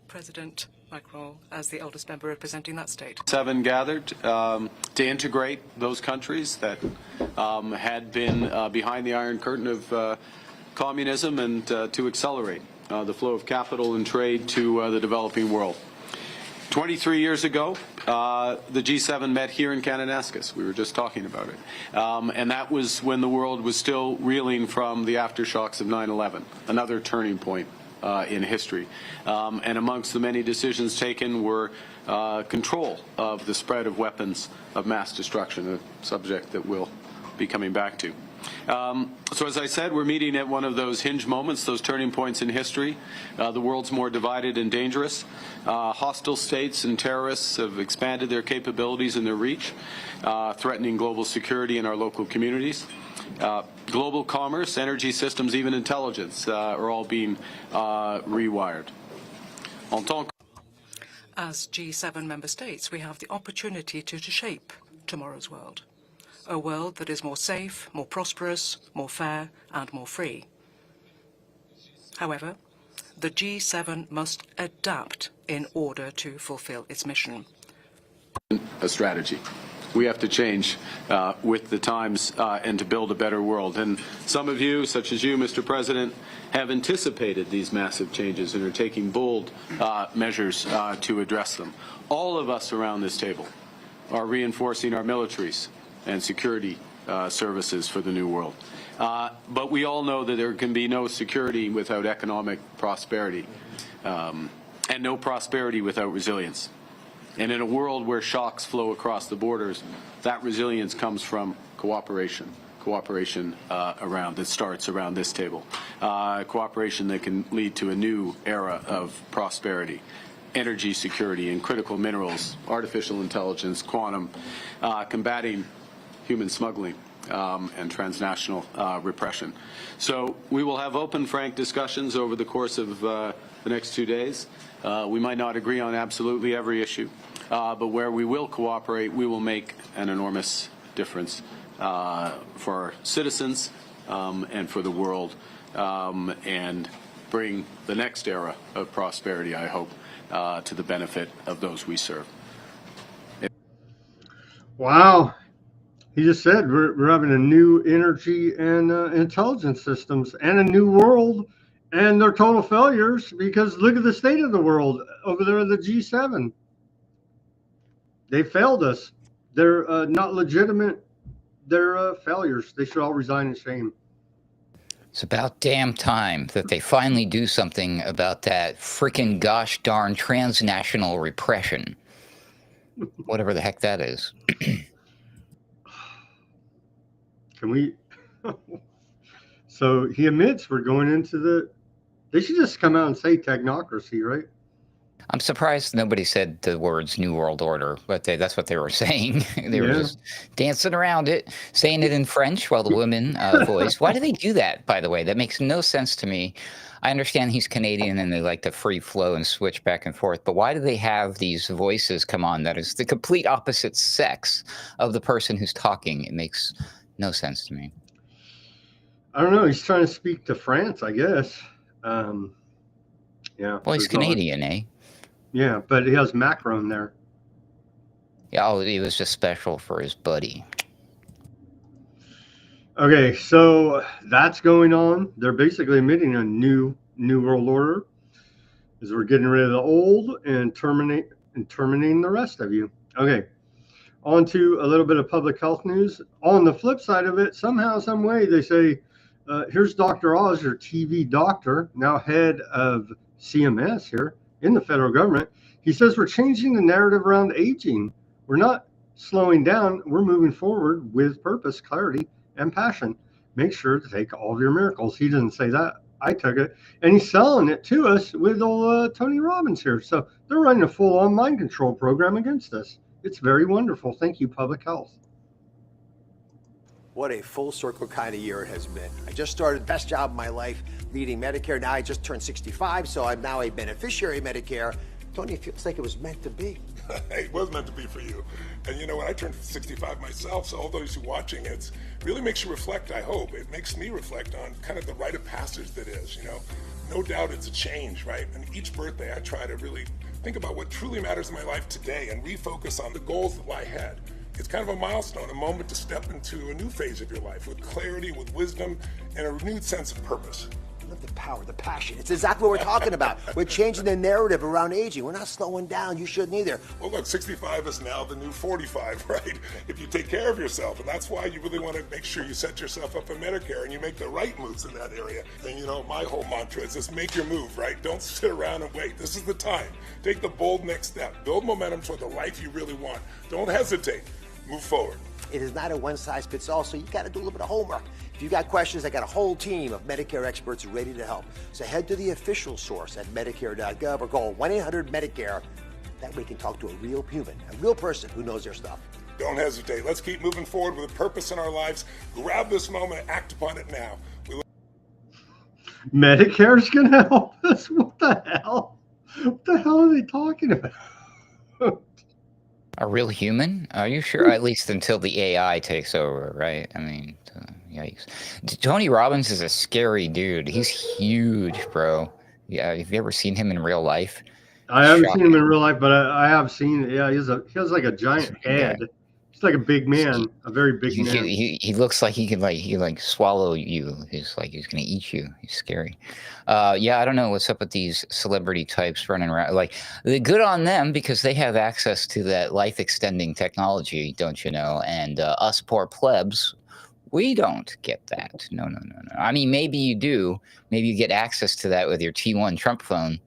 Speaker 9: President Macron as the oldest member representing that state.
Speaker 8: 7 gathered to integrate those countries that had been behind the Iron Curtain of communism and to accelerate the flow of capital and trade to the developing world. 23 years ago, the G7 met here in Kananaskis. We were just talking about it. And that was when the world was still reeling from the aftershocks of 9/11, another turning point in history. And amongst the many decisions taken were control of the spread of weapons of mass destruction, a subject that we'll be coming back to. So as I said, we're meeting at one of those hinge moments, those turning points in history. The world's more divided and dangerous. Hostile states and terrorists have expanded their capabilities and their reach, threatening global security in our local communities. Global commerce, energy systems, even intelligence are all being rewired.
Speaker 9: As G7 member states, we have the opportunity to shape tomorrow's world. A world that is more safe, more prosperous, more fair, and more free. However, the G7 must adapt in order to fulfill its mission.
Speaker 8: A strategy. We have to change with the times and to build a better world. And some of you, such as you, Mr. President, have anticipated these massive changes and are taking bold measures to address them. All of us around this table are reinforcing our militaries and security services for the new world. But we all know that there can be no security without economic prosperity, and no prosperity without resilience. And in a world where shocks flow across the borders, that resilience comes from cooperation around that starts around this table, cooperation that can lead to a new era of prosperity. Energy security and critical minerals, artificial intelligence, quantum, combating human smuggling and transnational repression. So we will have open, frank discussions over the course of the next 2 days. We might not agree on absolutely every issue, but where we will cooperate, we will make an enormous difference for our citizens and for the world, and bring the next era of prosperity, I hope, to the benefit of those we serve.
Speaker 1: Wow. He just said we're having a new energy and intelligence systems and a new world, and they're total failures because look at the state of the world over there, the G7. They failed us. They're not legitimate. They're failures. They should all resign in shame.
Speaker 3: It's about damn time that they finally do something about that freaking gosh darn transnational repression. Whatever the heck that is.
Speaker 1: Can we? So he admits we're going into the. They should just come out and say technocracy, right?
Speaker 3: I'm surprised nobody said the words New World Order, but that's what they were saying. They were just dancing around it, saying it in French while the women voice. Why do they do that, by the way? That makes no sense to me. I understand he's Canadian and they like to free flow and switch back and forth, but why do they have these voices come on that is the complete opposite sex of the person who's talking? It makes no sense to me.
Speaker 1: I don't know. He's trying to speak to France, I guess. Yeah.
Speaker 3: Well, he's Canadian, eh?
Speaker 1: Yeah, but he has Macron there.
Speaker 3: Yeah, oh, he was just special for his buddy.
Speaker 1: Okay, so that's going on. They're basically admitting a new world order, as we're getting rid of the old and terminating the rest of you. Okay, on to a little bit of public health news. On the flip side of it, somehow, some way, they say, here's Dr. Oz, your TV doctor, now head of CMS here in the federal government. He says we're changing the narrative around aging. We're not slowing down. We're moving forward with purpose, clarity, and passion. Make sure to take all of your miracles. He didn't say that. I took it. And he's selling it to us with old Tony Robbins here. So they're running a full-on mind control program against us. It's very wonderful. Thank you, Public Health.
Speaker 10: What a full circle kind of year it has been. I just started best job of my life leading Medicare. Now I just turned 65, so I'm now a beneficiary of Medicare. Tony, it feels like it was meant to be.
Speaker 11: It was meant to be for you. And you know, when I turned 65 myself, so all those who are watching, it really makes you reflect, I hope. It makes me reflect on kind of the rite of passage that is, you know. No doubt it's a change, right? And each birthday I try to really think about what truly matters in my life today and refocus on the goals that lie ahead. It's kind of a milestone, a moment to step into a new phase of your life with clarity, with wisdom, and a renewed sense of purpose.
Speaker 10: I love the power, the passion. It's exactly what we're talking about. We're changing the narrative around aging. We're not slowing down. You shouldn't either.
Speaker 11: Well, look, 65 is now the new 45, right? If you take care of yourself, and that's why you really want to make sure you set yourself up for Medicare and you make the right moves in that area. And you know, my whole mantra is just make your move, right? Don't sit around and wait. This is the time. Take the bold next step. Build momentum toward the life you really want. Don't hesitate. Move forward.
Speaker 10: It is not a one-size-fits-all, so you got to do a little bit of homework. If you got questions, I got a whole team of Medicare experts ready to help. So head to the official source at Medicare.gov or call 1-800-MEDICARE. That way you can talk to a real human, a real person who knows their stuff.
Speaker 11: Don't hesitate. Let's keep moving forward with a purpose in our lives. Grab this moment and act upon it now.
Speaker 1: Medicare's going to help us? What the hell? What the hell are they talking about?
Speaker 3: A real human? Are you sure? At least until the AI takes over, right? I mean, yikes. Tony Robbins is a scary dude. He's huge, bro. Yeah, have you ever seen him in real life?
Speaker 1: I haven't seen him in real life, but I have seen. Yeah, he has like a giant head.
Speaker 3: Yeah.
Speaker 1: He's like a big man, a very big man.
Speaker 3: He looks like he could swallow you. He's gonna eat you. He's scary. Yeah, I don't know what's up with these celebrity types running around. Like, good on them because they have access to that life extending technology, don't you know? And us poor plebs, we don't get that. No. I mean, maybe you do. Maybe you get access to that with your T1 Trump phone.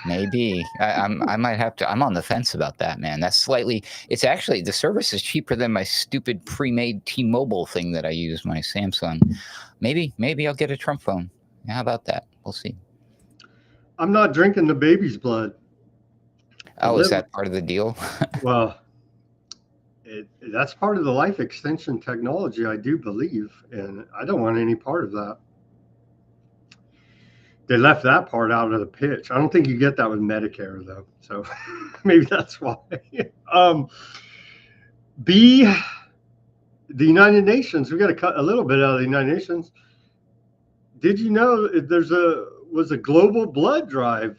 Speaker 3: Maybe I might have to. I'm on the fence about that, man. That's slightly. It's actually the service is cheaper than my stupid pre-made T-Mobile thing that I use, my Samsung. Maybe I'll get a Trump phone. How about that? We'll see.
Speaker 1: I'm not drinking the baby's blood.
Speaker 3: Oh, is that part of the deal?
Speaker 1: Well, that's part of the life extension technology, I do believe, and I don't want any part of that. They left that part out of the pitch. I don't think you get that with Medicare, though. So maybe that's why. The United Nations. We got to cut a little bit out of the United Nations. Did you know was a global blood drive?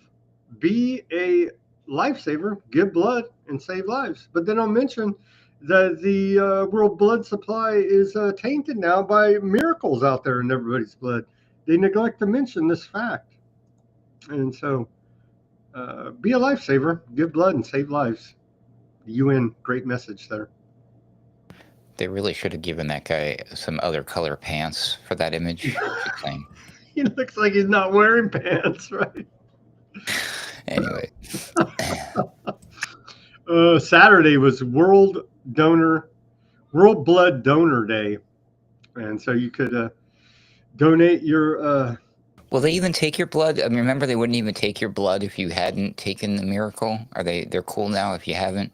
Speaker 1: Be a lifesaver, give blood, and save lives. But then I'll mention that the world blood supply is tainted now by miracles out there in everybody's blood. They neglect to mention this fact. And so be a lifesaver, give blood, and save lives. The UN, great message there.
Speaker 3: They really should have given that guy some other color pants for that image.
Speaker 1: He looks like he's not wearing pants, right?
Speaker 3: Anyway.
Speaker 1: Saturday was World Blood Donor Day. And so you could donate your...
Speaker 3: Will they even take your blood? I mean, remember, they wouldn't even take your blood if you hadn't taken the miracle? They're cool now if you haven't?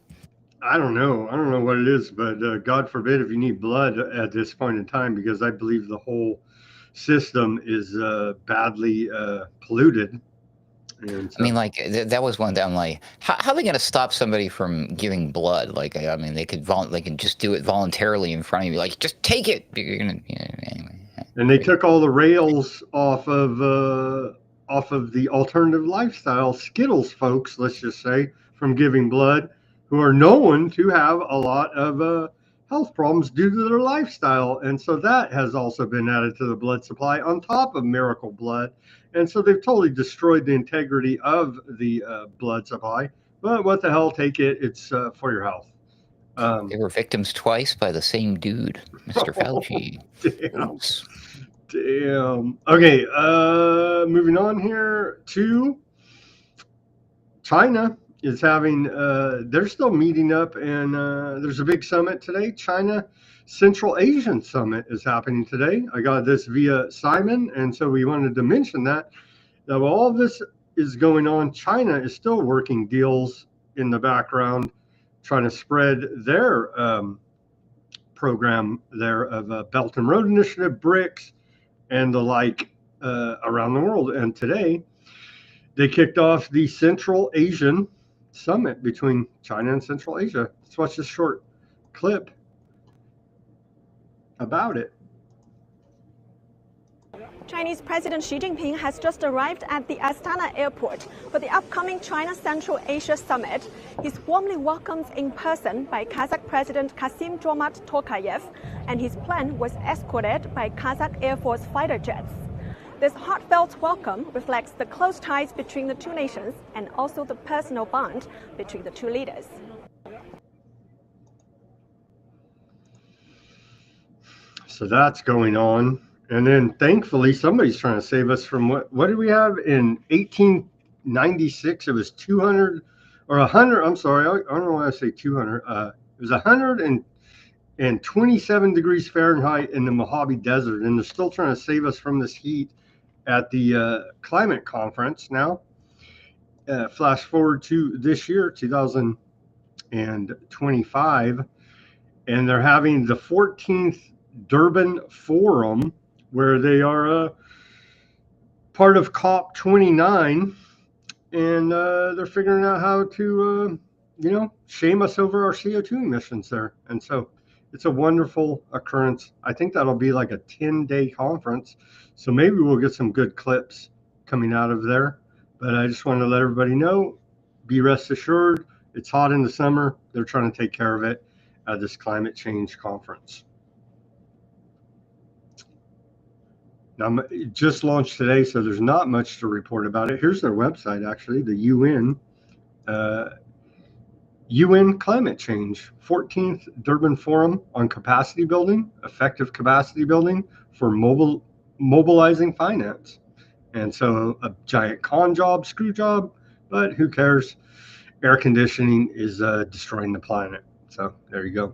Speaker 1: I don't know. I don't know what it is, but God forbid if you need blood at this point in time, because I believe the whole system is badly polluted. And so,
Speaker 3: I mean, like, that was one that I'm like, how are they going to stop somebody from giving blood? Like, I mean, they could just do it voluntarily in front of you. Like, just take it. You're gonna, anyway.
Speaker 1: And they took all the rails off of the alternative lifestyle Skittles folks, let's just say, from giving blood, who are known to have a lot of health problems due to their lifestyle. And so that has also been added to the blood supply on top of miracle blood. And so they've totally destroyed the integrity of the blood supply. But what the hell, take it. It's for your health.
Speaker 3: They were victims twice by the same dude, Mr. Fauci.
Speaker 1: Damn. Okay, moving on here to China is having, they're still meeting up, and there's a big summit today. China Central Asian Summit is happening today. I got this via Simon, and so we wanted to mention that. Now, while all this is going on, China is still working deals in the background, trying to spread their program there of Belt and Road Initiative, BRICS, and the like around the world. And today, they kicked off the Central Asian Summit between China and Central Asia. Let's watch this short clip about it.
Speaker 12: Chinese President Xi Jinping has just arrived at the Astana airport for the upcoming China Central Asia Summit. He's warmly welcomed in person by Kazakh President Kassym-Jomart Tokayev, and his plane was escorted by Kazakh Air Force fighter jets. This heartfelt welcome reflects the close ties between the two nations and also the personal bond between the two leaders.
Speaker 1: So that's going on. And then thankfully somebody's trying to save us from what did we have in 1896? It was 200 or 100. I'm sorry, I don't know why I say 200. It was 127 degrees Fahrenheit in the Mojave Desert, and they're still trying to save us from this heat at the climate conference now. Flash forward to this year, 2025, and they're having the 14th Durban Forum, where they are part of COP29, and they're figuring out how to, shame us over our CO2 emissions there. And so it's a wonderful occurrence. I think that'll be like a 10-day conference. So maybe we'll get some good clips coming out of there. But I just wanted to let everybody know, be rest assured, it's hot in the summer. They're trying to take care of it at this climate change conference. Now, it just launched today, so there's not much to report about it. Here's their website, actually, the UN Climate Change, 14th Durban Forum on Capacity Building, Effective Capacity Building for Mobilizing Finance. And so a giant con job, screw job, but who cares? Air conditioning is destroying the planet. So there you go.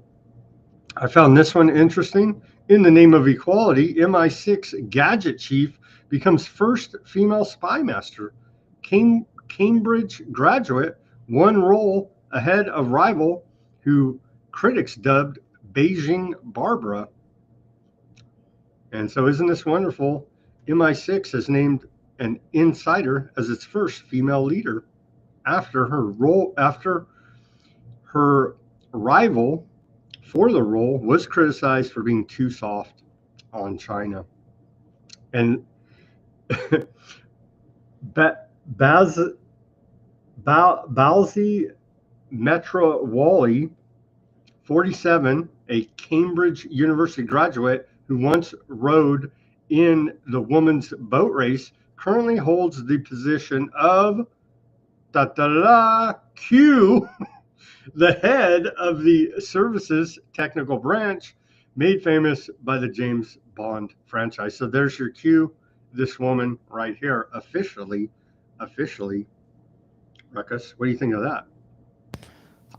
Speaker 1: I found this one interesting. In the name of equality, MI6 gadget chief becomes first female spy master. Cambridge graduate, one role ahead of rival who critics dubbed Beijing Barbara. And so isn't this wonderful? MI6 has named an insider as its first female leader after her rival for the role was criticized for being too soft on China. And Balzi Metrawali, 47, a Cambridge University graduate who once rode in the women's boat race, currently holds the position of Q, the head of the services technical branch, made famous by the James Bond franchise. So there's your Q, this woman right here, officially. Ruckus, what do you think of that?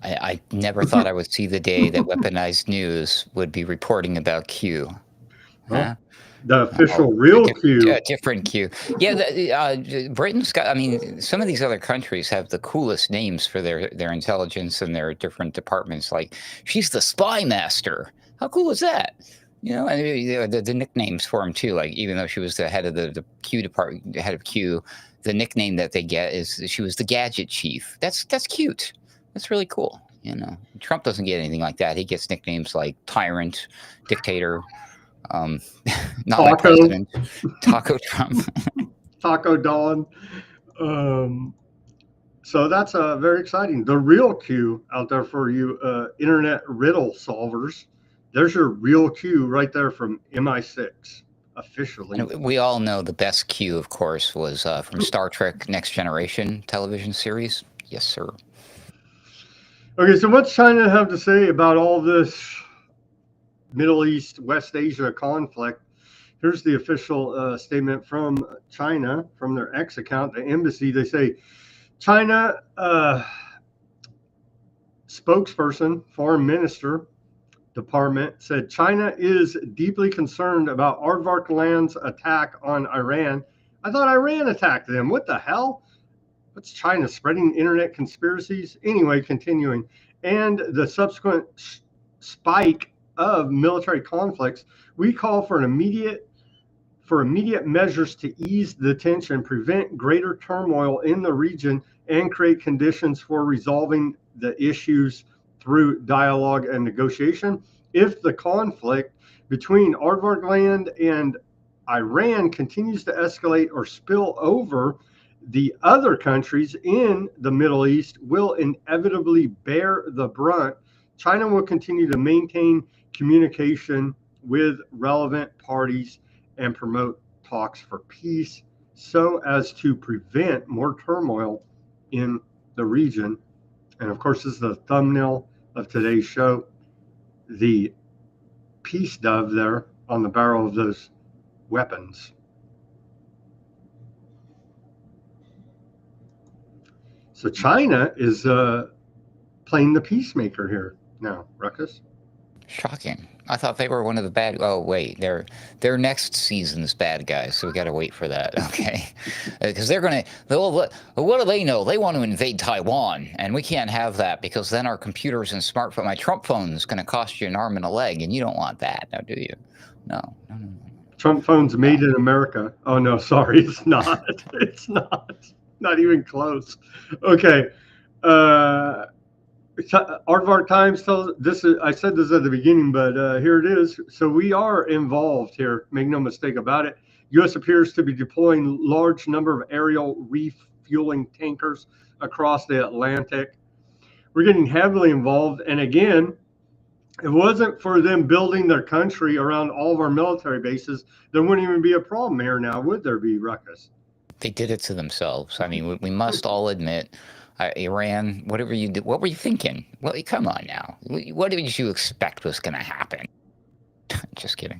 Speaker 3: I never thought I would see the day that Weaponized News would be reporting about Q. Huh?
Speaker 1: The official real Q.
Speaker 3: Different Q. Yeah, Britain's got, I mean, some of these other countries have the coolest names for their intelligence and their different departments. Like, she's the spy master. How cool is that? You know, and the nicknames for them too. Like, even though she was the head of the Q department, the head of Q, the nickname that they get is she was the gadget chief. That's cute. That's really cool. You know, Trump doesn't get anything like that. He gets nicknames like tyrant, dictator, not my president, Taco Trump,
Speaker 1: Taco Dawn. So that's very exciting. The real Q out there for you internet riddle solvers. There's your real Q right there from MI6 officially.
Speaker 3: And we all know the best Q, of course, was from Star Trek Next Generation television series. Yes, sir.
Speaker 1: Okay, so what's China have to say about all this Middle East, West Asia conflict? Here's the official statement from China, from their X account, the embassy. They say, China spokesperson, foreign minister department said, China is deeply concerned about Aardvark Land's attack on Iran. I thought Iran attacked them. What the hell? What's China spreading internet conspiracies? Anyway, continuing. And the subsequent spike of military conflicts, we call for immediate measures to ease the tension, prevent greater turmoil in the region, and create conditions for resolving the issues through dialogue and negotiation. If the conflict between Aardvark Land and Iran continues to escalate or spill over, the other countries in the Middle East will inevitably bear the brunt. China will continue to maintain communication with relevant parties and promote talks for peace so as to prevent more turmoil in the region. And of course, this is the thumbnail of today's show. The peace dove there on the barrel of those weapons. So China is playing the peacemaker here now, Ruckus.
Speaker 3: Shocking. I thought they were one of the bad. Oh wait, they're next season's bad guys, so we got to wait for that. Okay, because they're gonna. What do they know? They want to invade Taiwan, and we can't have that because then our computers and smartphone, my Trump phone is going to cost you an arm and a leg, and you don't want that, now do you? No.
Speaker 1: Trump phone's made in America. Oh no, sorry, it's not. It's not even close. Okay. Aardvark Times tells this. I said this at the beginning, but here it is. So we are involved here. Make no mistake about it. U.S. appears to be deploying large number of aerial refueling tankers across the Atlantic. We're getting heavily involved. And again, if it wasn't for them building their country around all of our military bases, there wouldn't even be a problem here now, would there be, Ruckus?
Speaker 3: They did it to themselves. I mean, we must all admit. Iran, whatever you did, what were you thinking? Well, come on now. What did you expect was going to happen? Just kidding.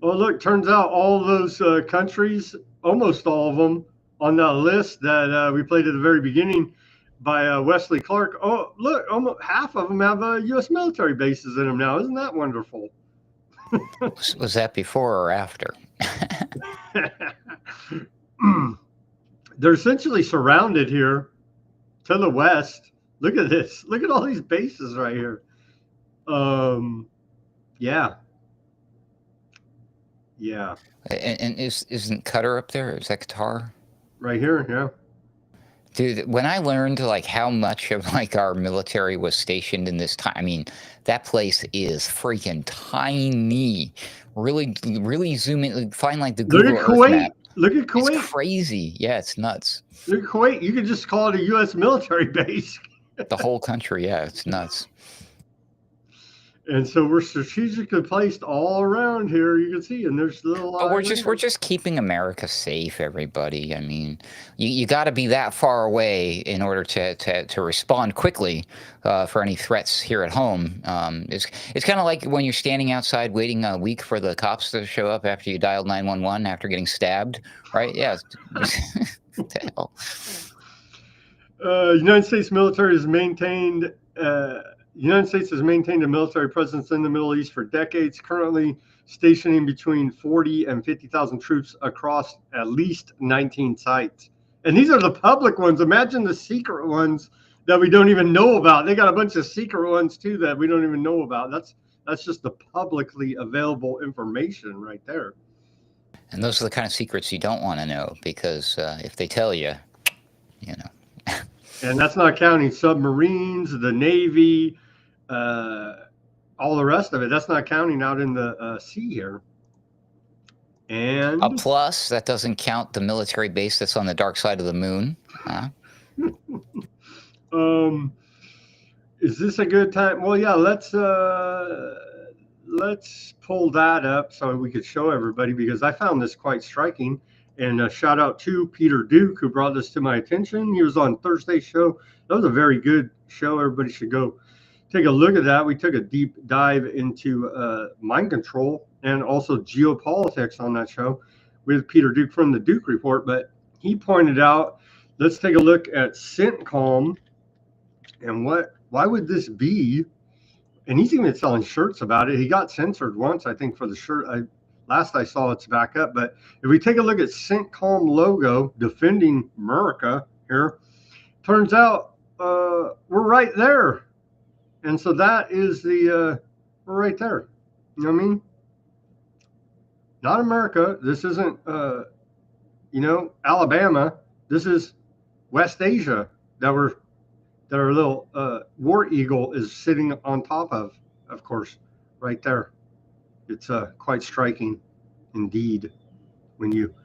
Speaker 1: Well, look, turns out all those countries, almost all of them, on that list that we played at the very beginning by Wesley Clark. Oh, look, almost half of them have U.S. military bases in them now. Isn't that wonderful?
Speaker 3: Was that before or after?
Speaker 1: They're essentially surrounded here to the west. Look at this. Look at all these bases right here. Yeah.
Speaker 3: And isn't Qatar up there? Is that Qatar?
Speaker 1: Right here, yeah.
Speaker 3: Dude, when I learned like how much of like our military was stationed in this time, I mean, that place is freaking tiny. Really zoom in, find like the Google Earth map.
Speaker 1: Look at Kuwait.
Speaker 3: It's crazy. Yeah, it's nuts.
Speaker 1: Look at Kuwait. You could just call it a U.S. military base.
Speaker 3: The whole country, yeah, it's nuts.
Speaker 1: And so we're strategically placed all around here. You can see, and there's little.
Speaker 3: But we're just keeping America safe, everybody. I mean, you got to be that far away in order to respond quickly for any threats here at home. It's kind of like when you're standing outside waiting a week for the cops to show up after you dialed 911 after getting stabbed, right? Yeah. What the hell?
Speaker 1: United States military has maintained. The United States has maintained a military presence in the Middle East for decades, currently stationing between 40 and 50,000 troops across at least 19 sites. And these are the public ones. Imagine the secret ones that we don't even know about. They got a bunch of secret ones too that we don't even know about. That's just the publicly available information right there.
Speaker 3: And those are the kind of secrets you don't want to know because if they tell you, you know.
Speaker 1: And that's not counting submarines, the Navy, all the rest of it. That's not counting out in the sea here. And
Speaker 3: plus, that doesn't count the military base that's on the dark side of the moon. Huh?
Speaker 1: Is this a good time? Well, yeah, let's pull that up so we could show everybody because I found this quite striking. And a shout out to Peter Duke, who brought this to my attention. He was on Thursday's show. That was a very good show. Everybody should go take a look at that. We took a deep dive into mind control and also geopolitics on that show with Peter Duke from the Duke Report. But he pointed out, let's take a look at CENTCOM and why would this be? And he's even selling shirts about it. He got censored once, I think, for the shirt. Last I saw, it's back up. But if we take a look at CENTCOM logo, defending America here, turns out we're right there. And so that is we're right there. You know what I mean? Not America. This isn't, Alabama. This is West Asia that our little war eagle is sitting on top of course, right there. It's quite striking. Indeed.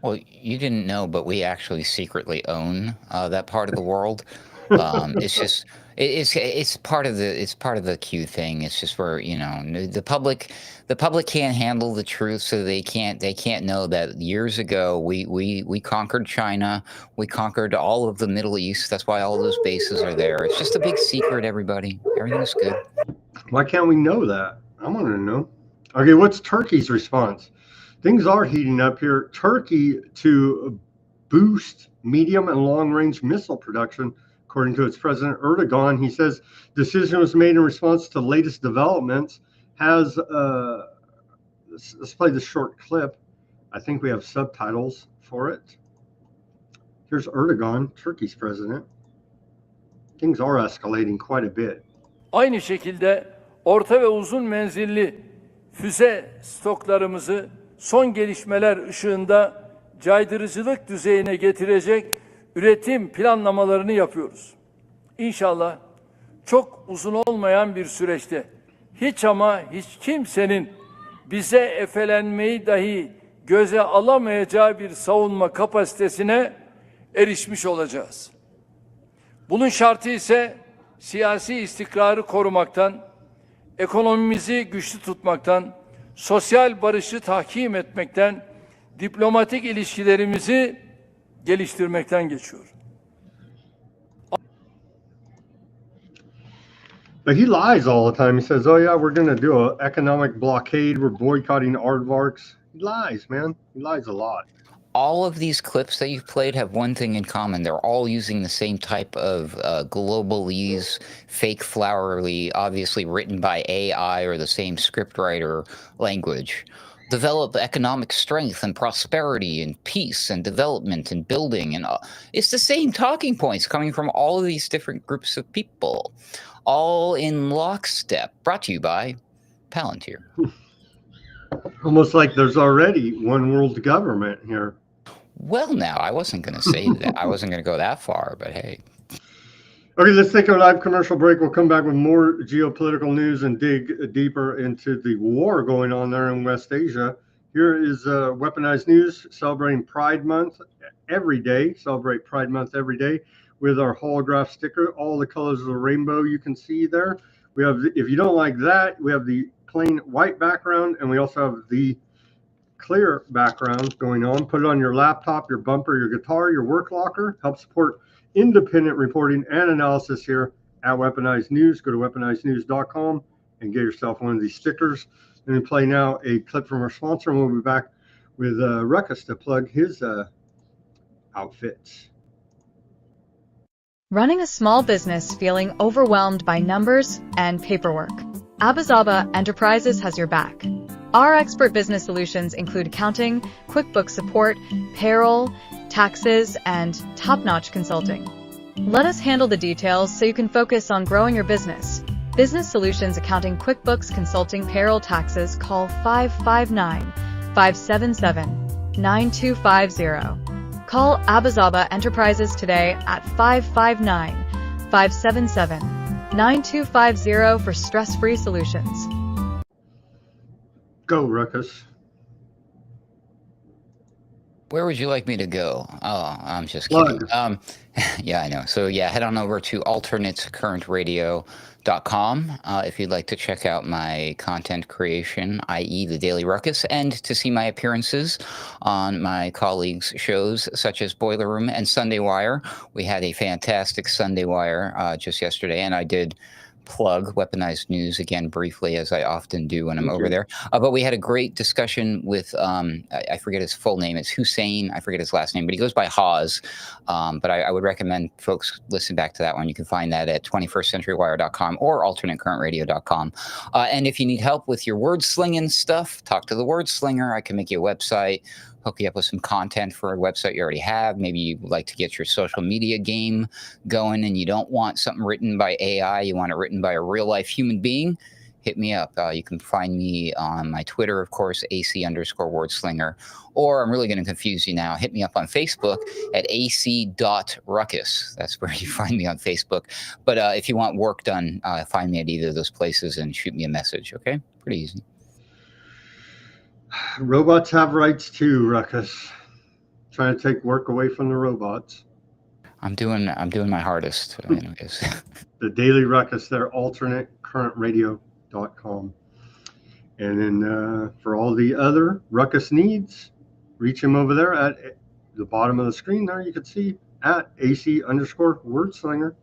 Speaker 3: Well, you didn't know, but we actually secretly own that part of the world. It's just it's part of the Q thing. It's just where the public can't handle the truth, so they can't know that years ago we conquered China, we conquered all of the Middle East. That's why all those bases are there. It's just a big secret, everybody. Everything's good.
Speaker 1: Why can't we know that? I want to know. Okay, what's Turkey's response? Things are heating up here. Turkey to boost medium and long-range missile production, according to its president Erdogan. He says decision was made in response to latest developments. Let's play the short clip. I think we have subtitles for it. Here's Erdogan, Turkey's president. Things are escalating quite a bit.
Speaker 13: Aynı şekilde orta ve uzun menzilli füze stoklarımızı son gelişmeler ışığında caydırıcılık düzeyine getirecek üretim planlamalarını yapıyoruz. İnşallah çok uzun olmayan bir süreçte hiç ama hiç kimsenin bize efelenmeyi dahi göze alamayacağı bir savunma kapasitesine erişmiş olacağız. Bunun şartı ise siyasi istikrarı korumaktan, ekonomimizi güçlü tutmaktan, sosyal barışı tahkim etmekten, diplomatik ilişkilerimizi geliştirmekten geçiyor.
Speaker 1: But he lies all the time. He says, "Oh yeah, we're going to do an economic blockade. We're boycotting aardvarks." He lies, man. He lies a lot.
Speaker 3: All of these clips that you've played have one thing in common. They're all using the same type of globalese, fake flowery, obviously written by AI or the same scriptwriter language. Develop economic strength and prosperity and peace and development and building. And it's the same talking points coming from all of these different groups of people, all in lockstep. Brought to you by Palantir.
Speaker 1: Almost like there's already one world government here.
Speaker 3: Well, now, I wasn't going to say that. I wasn't going to go that far, but hey.
Speaker 1: Okay, let's take our live commercial break. We'll come back with more geopolitical news and dig deeper into the war going on there in West Asia. Here is Weaponized News celebrating Pride Month every day. Celebrate Pride Month every day with our holograph sticker, all the colors of the rainbow you can see there. We have, if you don't like that, we have the plain white background, and we also have the clear background going on. Put it on your laptop, your bumper, your guitar, your work locker. Help support independent reporting and analysis here at Weaponized News. Go to weaponizednews.com and get yourself one of these stickers. Let me play now a clip from our sponsor, and we'll be back with Ruckus to plug his outfits.
Speaker 14: Running a small business feeling overwhelmed by numbers and paperwork? Abazaba Enterprises has your back. Our expert business solutions include accounting, QuickBooks support, payroll, taxes, and top-notch consulting. Let us handle the details so you can focus on growing your business. Business Solutions Accounting, QuickBooks, Consulting, Payroll, Taxes. Call 559-577-9250. Call Abazaba Enterprises today at 559-577-9250 for stress-free solutions.
Speaker 1: Go, Ruckus.
Speaker 3: Where would you like me to go? Oh, I'm just kidding. Yeah, I know. So yeah, head on over to alternatecurrentradio.com if you'd like to check out my content creation, i.e. the Daily Ruckus, and to see my appearances on my colleagues' shows such as Boiler Room and Sunday Wire. We had a fantastic Sunday Wire just yesterday, and I did plug Weaponized News again briefly, as I often do when I'm over there. But we had a great discussion with, I forget his full name. It's Hussein. I forget his last name, but he goes by Hawes. But I would recommend folks listen back to that one. You can find that at 21stcenturywire.com or alternatecurrentradio.com. And if you need help with your word slinging stuff, talk to the word slinger. I can make you a website, hook you up with some content for a website you already have. Maybe you like to get your social media game going and you don't want something written by AI. You want it written by a real life human being. Hit me up. You can find me on my Twitter, of course, AC_wordslinger. Or I'm really going to confuse you now. Hit me up on Facebook at ac.ruckus. That's where you find me on Facebook. But if you want work done, find me at either of those places and shoot me a message. Okay? Pretty easy.
Speaker 1: Robots have rights too, Ruckus. Trying to take work away from the robots.
Speaker 3: I'm doing my hardest. Anyways.
Speaker 1: The Daily Ruckus, their alternatecurrentradio.com. And then for all the other Ruckus needs, reach him over there at the bottom of the screen there. You can see at AC_wordslinger.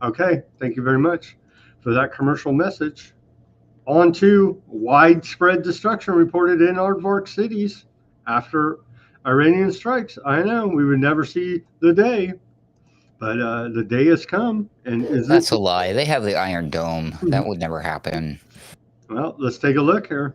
Speaker 1: Okay, thank you very much for that commercial message. On to widespread destruction reported in aardvark cities after Iranian strikes. I know we would never see the day, but the day has come. And
Speaker 3: that's a lie. They have the Iron Dome. That would never happen.
Speaker 1: Well, let's take a look here.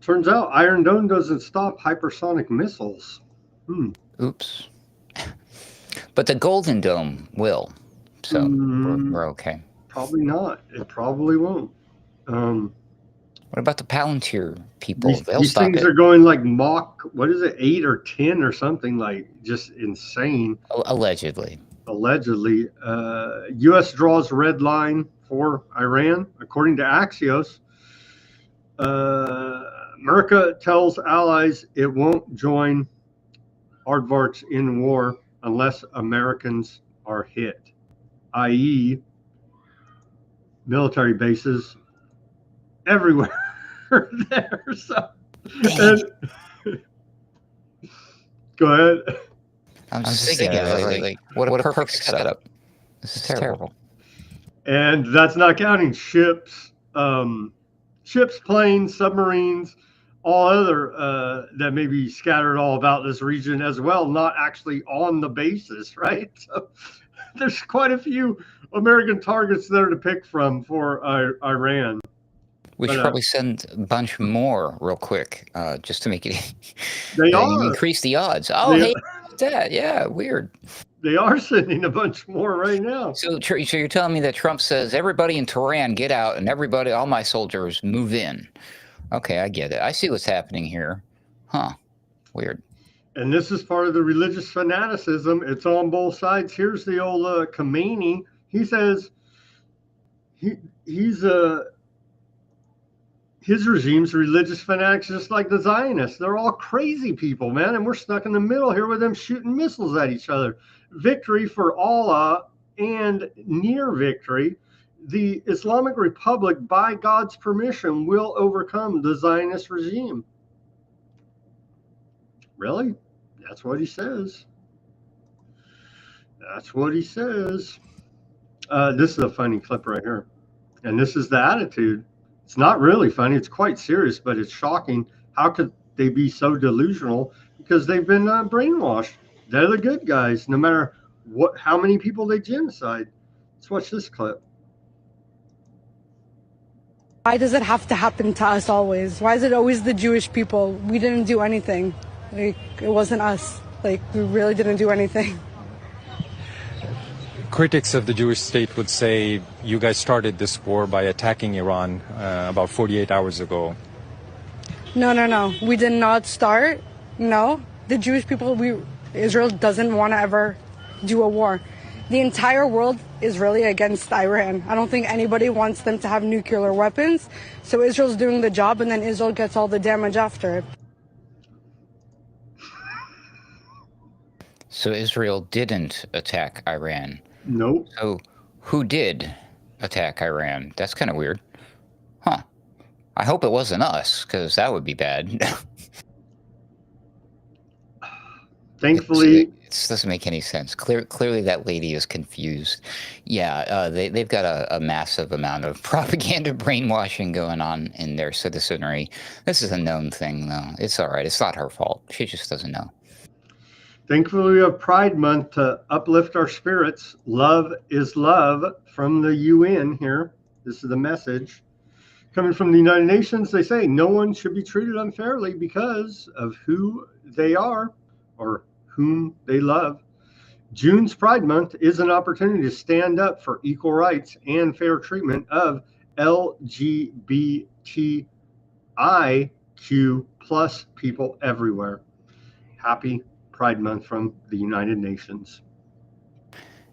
Speaker 1: Turns out Iron Dome doesn't stop hypersonic missiles.
Speaker 3: Oops. But the Golden Dome will. So we're okay.
Speaker 1: Probably not. It probably won't.
Speaker 3: What about the Palantir people? They'll
Speaker 1: these
Speaker 3: stop
Speaker 1: things
Speaker 3: it.
Speaker 1: are going like Mach, what is it, 8 or 10 or something, like just insane.
Speaker 3: Allegedly.
Speaker 1: Allegedly. U.S. draws red line for Iran, according to Axios. America tells allies it won't join aardvarks in war unless Americans are hit, i.e. military bases everywhere there. So, go ahead.
Speaker 3: I'm just thinking, like what a perfect setup. This is terrible.
Speaker 1: And that's not counting ships, planes, submarines, all other that may be scattered all about this region as well, not actually on the bases, right? So there's quite a few American targets there to pick from for Iran.
Speaker 3: We should probably send a bunch more real quick, just to make it increase the odds. Oh, hey, that, yeah, weird.
Speaker 1: They are sending a bunch more right now.
Speaker 3: So you're telling me that Trump says everybody in Tehran get out and everybody, all my soldiers, move in. Okay, I get it. I see what's happening here. Huh. Weird.
Speaker 1: And this is part of the religious fanaticism. It's on both sides. Here's the old Khomeini. He says his regime's religious fanatics, just like the Zionists. They're all crazy people, man. And we're stuck in the middle here with them shooting missiles at each other. Victory for Allah and near victory. The Islamic Republic, by God's permission, will overcome the Zionist regime. Really? That's what he says. That's what he says. This is a funny clip right here. And this is the attitude. It's not really funny. It's quite serious, but it's shocking. How could they be so delusional? Because they've been brainwashed. They're the good guys, no matter how many people they genocide. Let's watch this clip.
Speaker 15: Why does it have to happen to us always? Why is it always the Jewish people? We didn't do anything. Like, it wasn't us. Like, we really didn't do anything.
Speaker 16: Critics of the Jewish state would say you guys started this war by attacking Iran about 48 hours ago.
Speaker 15: No. We did not start. No. The Jewish people, Israel doesn't want to ever do a war. The entire world is really against Iran. I don't think anybody wants them to have nuclear weapons. So Israel's doing the job, and then Israel gets all the damage after it.
Speaker 3: So Israel didn't attack Iran?
Speaker 1: Nope.
Speaker 3: So who did attack Iran? That's kind of weird. Huh. I hope it wasn't us, because that would be bad.
Speaker 1: Thankfully,
Speaker 3: it doesn't make any sense. Clearly, that lady is confused. Yeah, they've got a massive amount of propaganda brainwashing going on in their citizenry. This is a known thing, though. It's all right. It's not her fault. She just doesn't know.
Speaker 1: Thankfully, we have Pride Month to uplift our spirits. Love is love from the UN here. This is the message. Coming from the United Nations, they say no one should be treated unfairly because of who they are or whom they love. June's Pride Month is an opportunity to stand up for equal rights and fair treatment of LGBTIQ plus people everywhere. Happy Pride Month from the United Nations.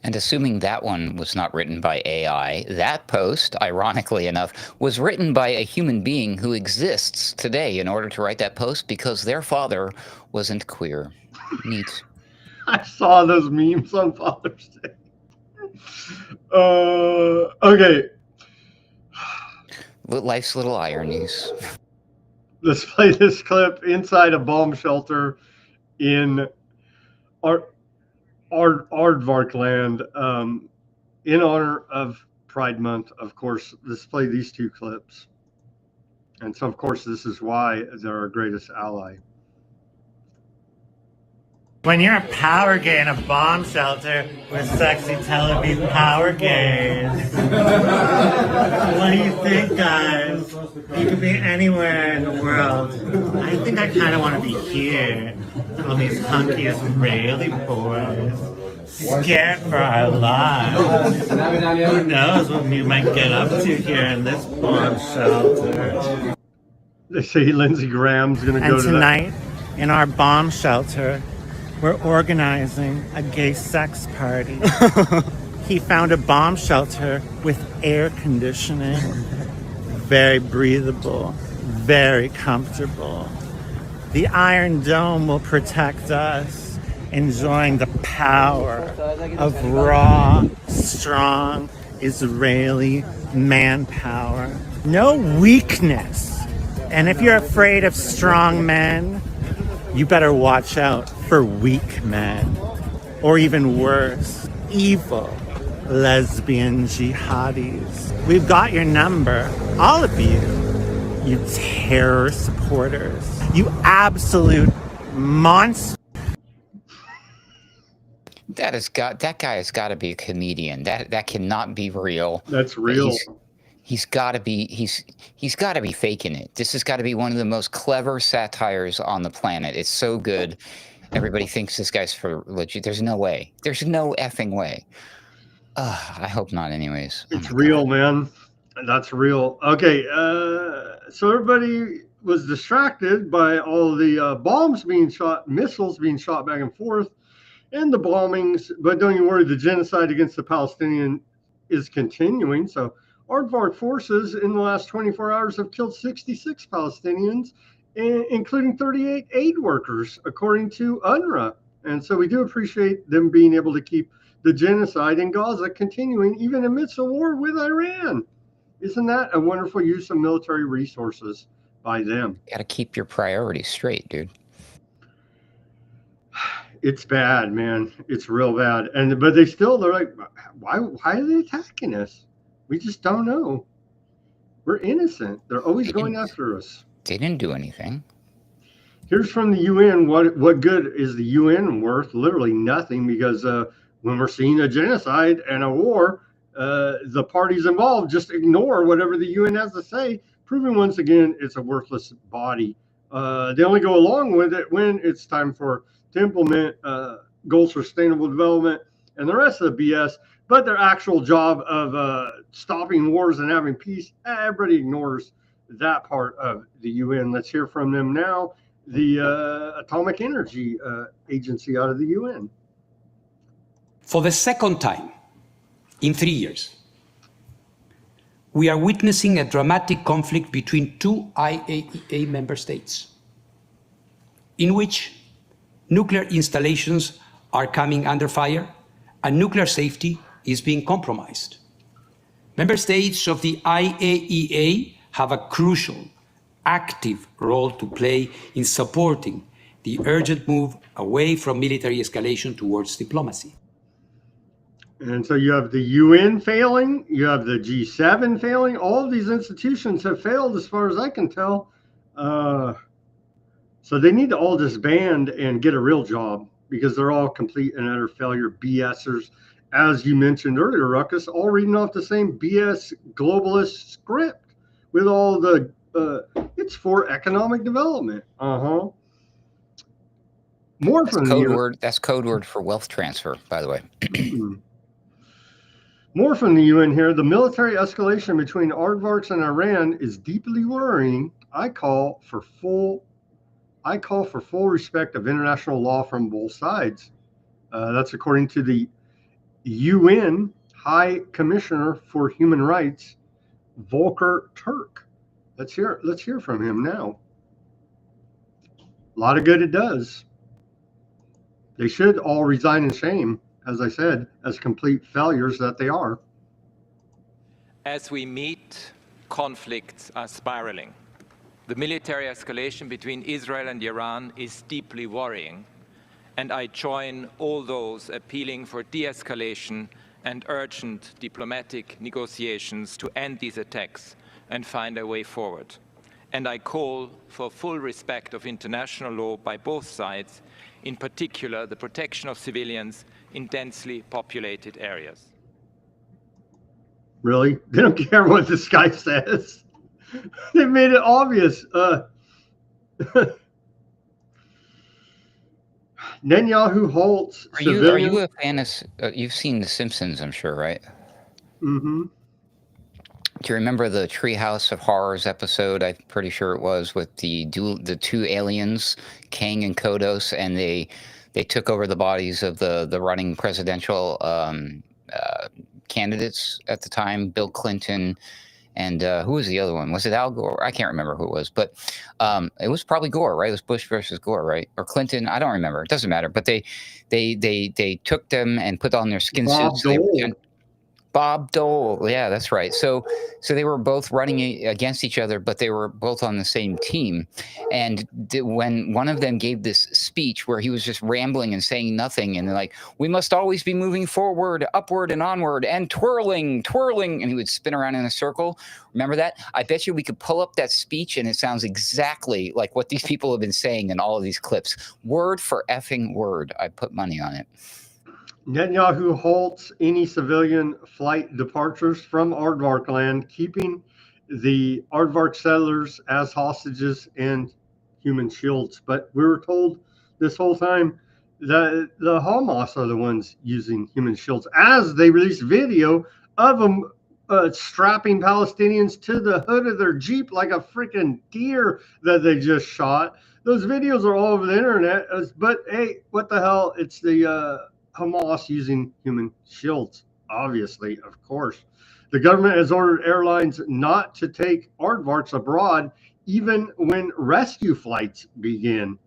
Speaker 3: And assuming that one was not written by AI, that post, ironically enough, was written by a human being who exists today in order to write that post because their father wasn't queer. Neat.
Speaker 1: I saw those memes on Father's Day. Okay.
Speaker 3: Life's little ironies.
Speaker 1: Let's play this clip inside a bomb shelter in Aardvark land in honor of Pride Month. Of course, let's play these two clips. And so, of course, this is why they're our greatest ally.
Speaker 17: When you're a power gay in a bomb shelter with sexy Tel Aviv power gays, what do you think, guys? You could be anywhere in the world. I think I kind of want to be here. All these hunky Israeli boys, scared for our lives. Who knows what we might get up to here in this bomb shelter?
Speaker 1: They say Lindsey Graham's going to go to that.
Speaker 17: And tonight, in our bomb shelter, we're organizing a gay sex party. He found a bomb shelter with air conditioning. Very breathable, very comfortable. The Iron Dome will protect us, enjoying the power of raw, strong Israeli manpower. No weakness. And if you're afraid of strong men, you better watch out for weak men. Or even worse, evil lesbian jihadis. We've got your number, all of you. You terror supporters. You absolute monster.
Speaker 3: That guy has got to be a comedian. That cannot be real.
Speaker 1: That's real.
Speaker 3: He's got to be faking it. This has got to be one of the most clever satires on the planet. It's so good. Everybody thinks this guy's for legit. There's no way. There's no effing way. I hope not anyways.
Speaker 1: It's real, man. That's real. Okay, so everybody was distracted by all the bombs being shot, missiles being shot back and forth, and the bombings. But don't you worry, the genocide against the Palestinian is continuing. So Aardvark forces in the last 24 hours have killed 66 Palestinians, including 38 aid workers, according to UNRWA. And so we do appreciate them being able to keep the genocide in Gaza continuing, even amidst a war with Iran. Isn't that a wonderful use of military resources by them?
Speaker 3: Got to keep your priorities straight, dude.
Speaker 1: It's bad, man. It's real bad. But they're like, why are they attacking us? We just don't know. We're innocent. They're always going after us.
Speaker 3: They didn't do anything.
Speaker 1: Here's from the UN. What good is the UN worth? Literally nothing, because when we're seeing a genocide and a war, the parties involved just ignore whatever the UN has to say, proving once again it's a worthless body. They only go along with it when it's time to implement goals for sustainable development and the rest of the BS. But their actual job of stopping wars and having peace, everybody ignores that part of the UN. Let's hear from them now, the Atomic Energy Agency out of the UN.
Speaker 18: For the second time in 3 years, we are witnessing a dramatic conflict between two IAEA member states, in which nuclear installations are coming under fire and nuclear safety is being compromised. Member states of the IAEA have a crucial, active role to play in supporting the urgent move away from military escalation towards diplomacy.
Speaker 1: And so you have the UN failing, you have the G7 failing. All of these institutions have failed as far as I can tell. So they need to all disband and get a real job. because they're all complete and utter failure BSers, as you mentioned earlier, Ruckus, all reading off the same BS globalist script with all the it's for economic development. More
Speaker 3: That's
Speaker 1: from
Speaker 3: code
Speaker 1: the
Speaker 3: word. That's code word for wealth transfer, by the way.
Speaker 1: More from the UN here. The military escalation between aardvarks and Iran is deeply worrying. I call for full respect of international law from both sides. That's according to the UN High Commissioner for Human Rights, Volker Turk. Let's hear from him now. A lot of good it does. They should all resign in shame, as I said, as complete failures that they are.
Speaker 19: As we meet, conflicts are spiraling. The military escalation between Israel and Iran is deeply worrying, and I join all those appealing for de-escalation and urgent diplomatic negotiations to end these attacks and find a way forward. And I call for full respect of international law by both sides, in particular the protection of civilians in densely populated areas.
Speaker 1: Really? They don't care what this guy says. They made it obvious. Netanyahu halts civilian.
Speaker 3: Are you a fan of? You've seen The Simpsons, I'm sure, right?
Speaker 1: Mm-hmm.
Speaker 3: Do you remember the Treehouse of Horrors episode? I'm pretty sure it was with the two aliens, Kang and Kodos, and they took over the bodies of the running presidential candidates at the time, Bill Clinton, and who was the other one? Was it Al Gore? I can't remember who it was, but it was probably Gore, right? It was Bush versus Gore, right? Or Clinton? I don't remember. It doesn't matter. But they took them and put on their skin suits. Bob Dole. Yeah, that's right. So they were both running against each other, but they were both on the same team. And when one of them gave this speech where he was just rambling and saying nothing, and they're like, we must always be moving forward, upward and onward, and twirling, and he would spin around in a circle. Remember that? I bet you we could pull up that speech, and it sounds exactly like what these people have been saying in all of these clips. Word for effing word. I put money on it.
Speaker 1: Netanyahu halts any civilian flight departures from Aardvark land, keeping the Aardvark settlers as hostages and human shields. But we were told this whole time that the Hamas are the ones using human shields, as they released video of them strapping Palestinians to the hood of their Jeep like a freaking deer that they just shot. Those videos are all over the internet. But hey, what the hell? It's the Hamas using human shields, obviously, of course. The government has ordered airlines not to take aardvarks abroad, even when rescue flights begin.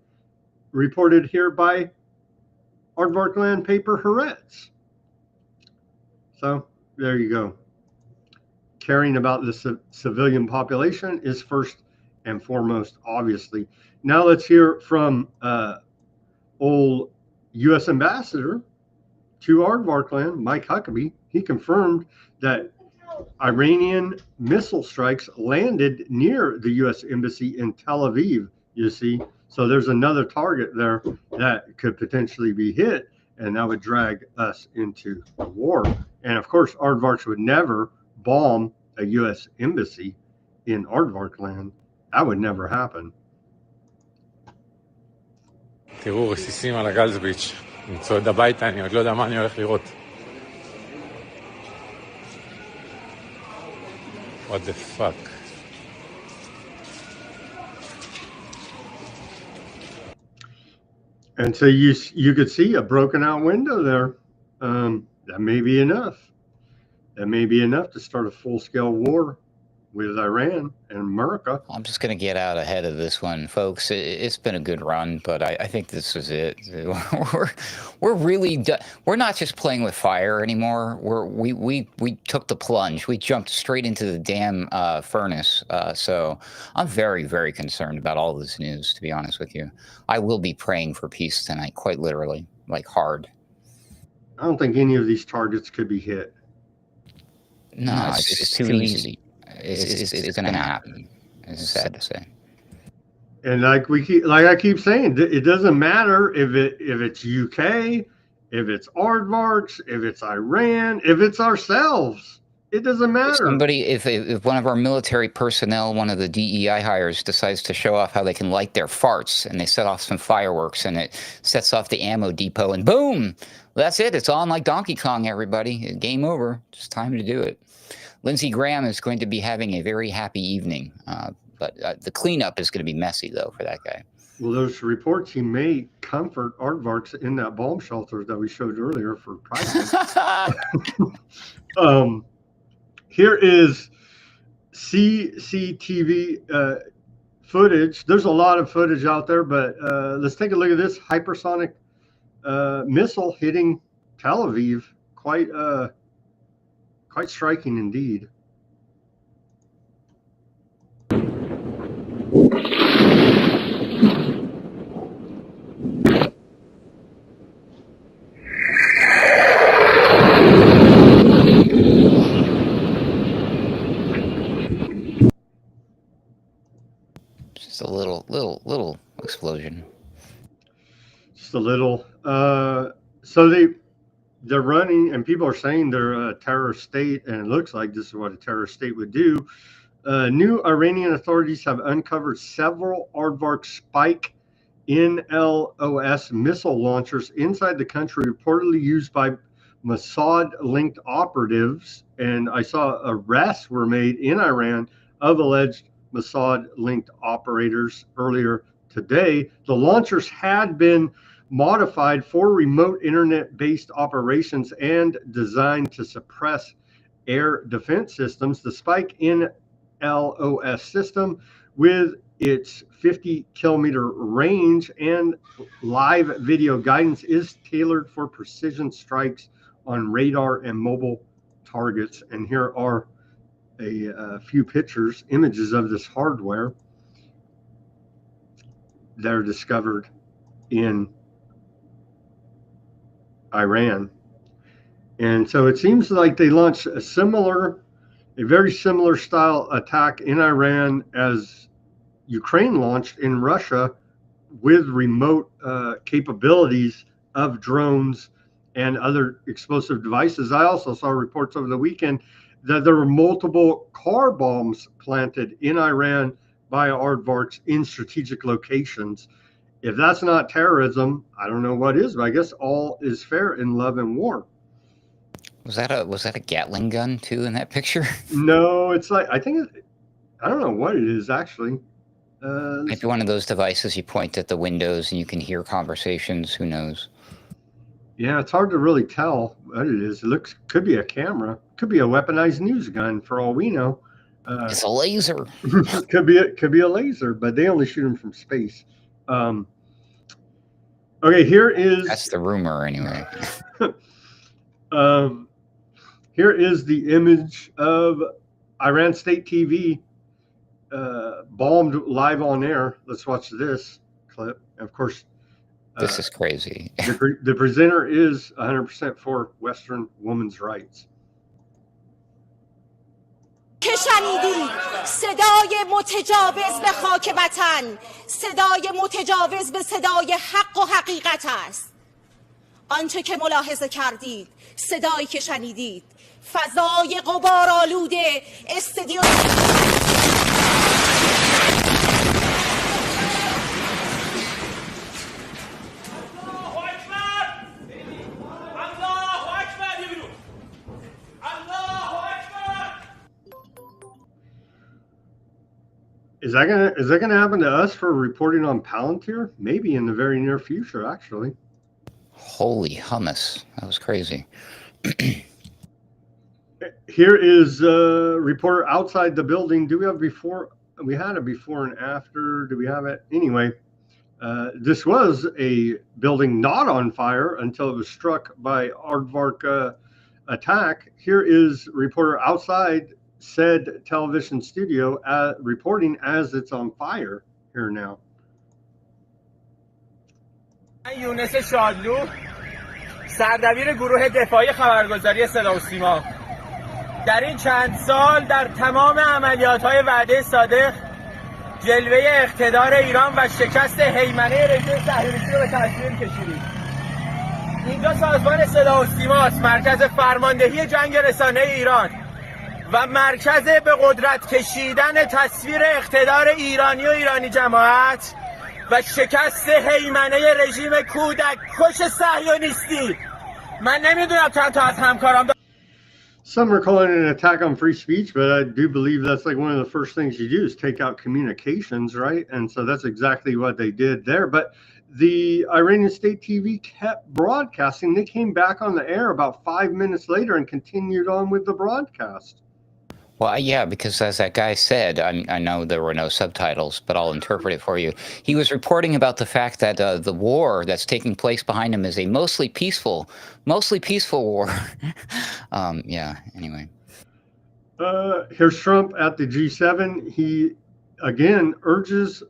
Speaker 1: Reported here by Aardvarkland paper Haaretz. So there you go. Caring about the civilian population is first and foremost, obviously. Now let's hear from old U.S. Ambassador to Aardvarkland, Mike Huckabee. He confirmed that Iranian missile strikes landed near the U.S. Embassy in Tel Aviv, you see. So there's another target there that could potentially be hit, and that would drag us into a war. And of course, Aardvarks would never bomb a U.S. Embassy in Aardvarkland. That would never happen.
Speaker 20: תראו, רסיסים על הגלזביץ'. אני צועד הביתה, אני עוד לא יודע מה אני הולך לראות. What the fuck?
Speaker 1: And so you could see a broken out window there. That may be enough. That may be enough to start a full-scale war with Iran and America.
Speaker 3: I'm just going to get out ahead of this one, folks. It's been a good run, but I think this is it. We're really we're not just playing with fire anymore. We took the plunge. We jumped straight into the damn furnace. So I'm very, very concerned about all this news, to be honest with you. I will be praying for peace tonight, quite literally, like hard.
Speaker 1: I don't think any of these targets could be hit.
Speaker 3: No, it's too easy. It's going to happen. It's sad to say.
Speaker 1: And like I keep saying, it doesn't matter if it's UK, if it's aardvarks, if it's Iran, if it's ourselves. It doesn't matter.
Speaker 3: If one of our military personnel, one of the DEI hires, decides to show off how they can light their farts, and they set off some fireworks, and it sets off the ammo depot, and boom, that's it. It's on like Donkey Kong, everybody. Game over. Just time to do it. Lindsey Graham is going to be having a very happy evening, but the cleanup is going to be messy, though, for that guy.
Speaker 1: Well, those reports he may comfort aardvarks in that bomb shelter that we showed earlier for Pride. Here is CCTV footage. There's a lot of footage out there, but let's take a look at this hypersonic missile hitting Tel Aviv. Quite striking indeed.
Speaker 3: Just a little explosion.
Speaker 1: Just a little. So they're running, and people are saying they're a terrorist state, and it looks like this is what a terrorist state would do. New Iranian authorities have uncovered several aardvark Spike NLOS missile launchers inside the country, reportedly used by Mossad-linked operatives. And I saw arrests were made in Iran of alleged Mossad-linked operators earlier today. The launchers had been modified for remote internet-based operations and designed to suppress air defense systems. The Spike NLOS system, with its 50-kilometer range and live video guidance, is tailored for precision strikes on radar and mobile targets. And here are a few images of this hardware that are discovered in Iran. And so it seems like they launched a very similar style attack in Iran as Ukraine launched in Russia, with remote capabilities of drones and other explosive devices. I also saw reports over the weekend that there were multiple car bombs planted in Iran by aardvarks in strategic locations. If that's not terrorism, I don't know what is, but I guess all is fair in love and war.
Speaker 3: Was that a Gatling gun too in that picture?
Speaker 1: No, it's like, I don't know what it is actually.
Speaker 3: Maybe one of those devices you point at the windows and you can hear conversations. Who knows?
Speaker 1: Yeah, it's hard to really tell what it is. It could be a camera, could be a weaponized news gun for all we know.
Speaker 3: It's a laser.
Speaker 1: could be a laser, but they only shoot them from space. Okay, that's
Speaker 3: the rumor anyway.
Speaker 1: Here is the image of Iran State TV bombed live on air. Let's watch this clip. Of course,
Speaker 3: this is crazy.
Speaker 1: The presenter is 100% for Western women's rights.
Speaker 21: که شنیدید صدای متجاوز به خاک وطن، صدای متجاوز به صدای حق و حقیقت است. آنچه که ملاحظه کردید، صدایی که شنیدید، فضای غبارآلوده استادیوم
Speaker 1: Is that gonna happen to us for reporting on Palantir? Maybe in the very near future, actually.
Speaker 3: Holy hummus. That was crazy.
Speaker 1: Here is a reporter outside the building. Do we have before? We had a before and after. Do we have it? Anyway, this was a building not on fire until it was struck by aardvark attack. Here is reporter outside said television studio reporting as it's on fire here now.
Speaker 22: یونس شادلو سردبیر گروه دفاعی خبرگزاری صدا و سیما در این چند سال در تمام عملیات‌های وعده صادق جلوه اقتدار ایران و شکست هیمنه رژیم صهیونیستی رو به تصویر کشیدید. اینجا سازمان صدا و سیماست، مرکز فرماندهی جنگ رسانه ایران و مرکز به قدرت کشیدن تصویر اقتدار ایرانی و ایرانی جماعت و شکست هیمنه رژیم کودک کش صهیونیستی. من نمیدونم چند تا از همکارام
Speaker 1: Some are calling it an attack on free speech, but I do believe that's like one of the first things you do is take out communications, right? And so that's exactly what they did there. But the Iranian state TV kept broadcasting. They came back on the air about 5 minutes later and continued on with the broadcast.
Speaker 3: Well, yeah, because as that guy said, I know there were no subtitles, but I'll interpret it for you. He was reporting about the fact that the war that's taking place behind him is a mostly peaceful war. Yeah, anyway.
Speaker 1: Here's Trump at the G7. He, again, urges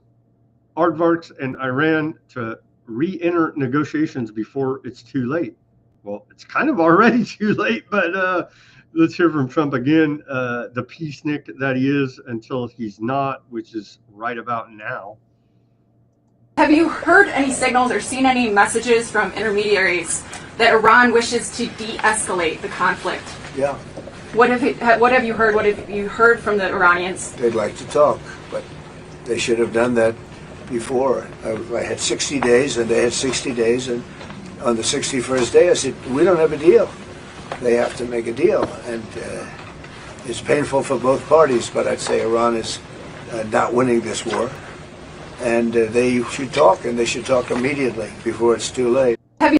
Speaker 1: aardvarks and Iran to re-enter negotiations before it's too late. Well, it's kind of already too late, but let's hear from Trump again, the peacenik that he is until he's not, which is right about now.
Speaker 2: Have you heard any signals or seen any messages from intermediaries that Iran wishes to de-escalate the conflict?
Speaker 6: Yeah.
Speaker 2: What have you heard? What have you heard from the Iranians?
Speaker 6: They'd like to talk, but they should have done that before. I had 60 days, and they had 60 days, and on the 61st day, I said, we don't have a deal. They have to make a deal, and it's painful for both parties, but I'd say Iran is not winning this war, and they should talk, and they should talk immediately before it's too late.
Speaker 1: But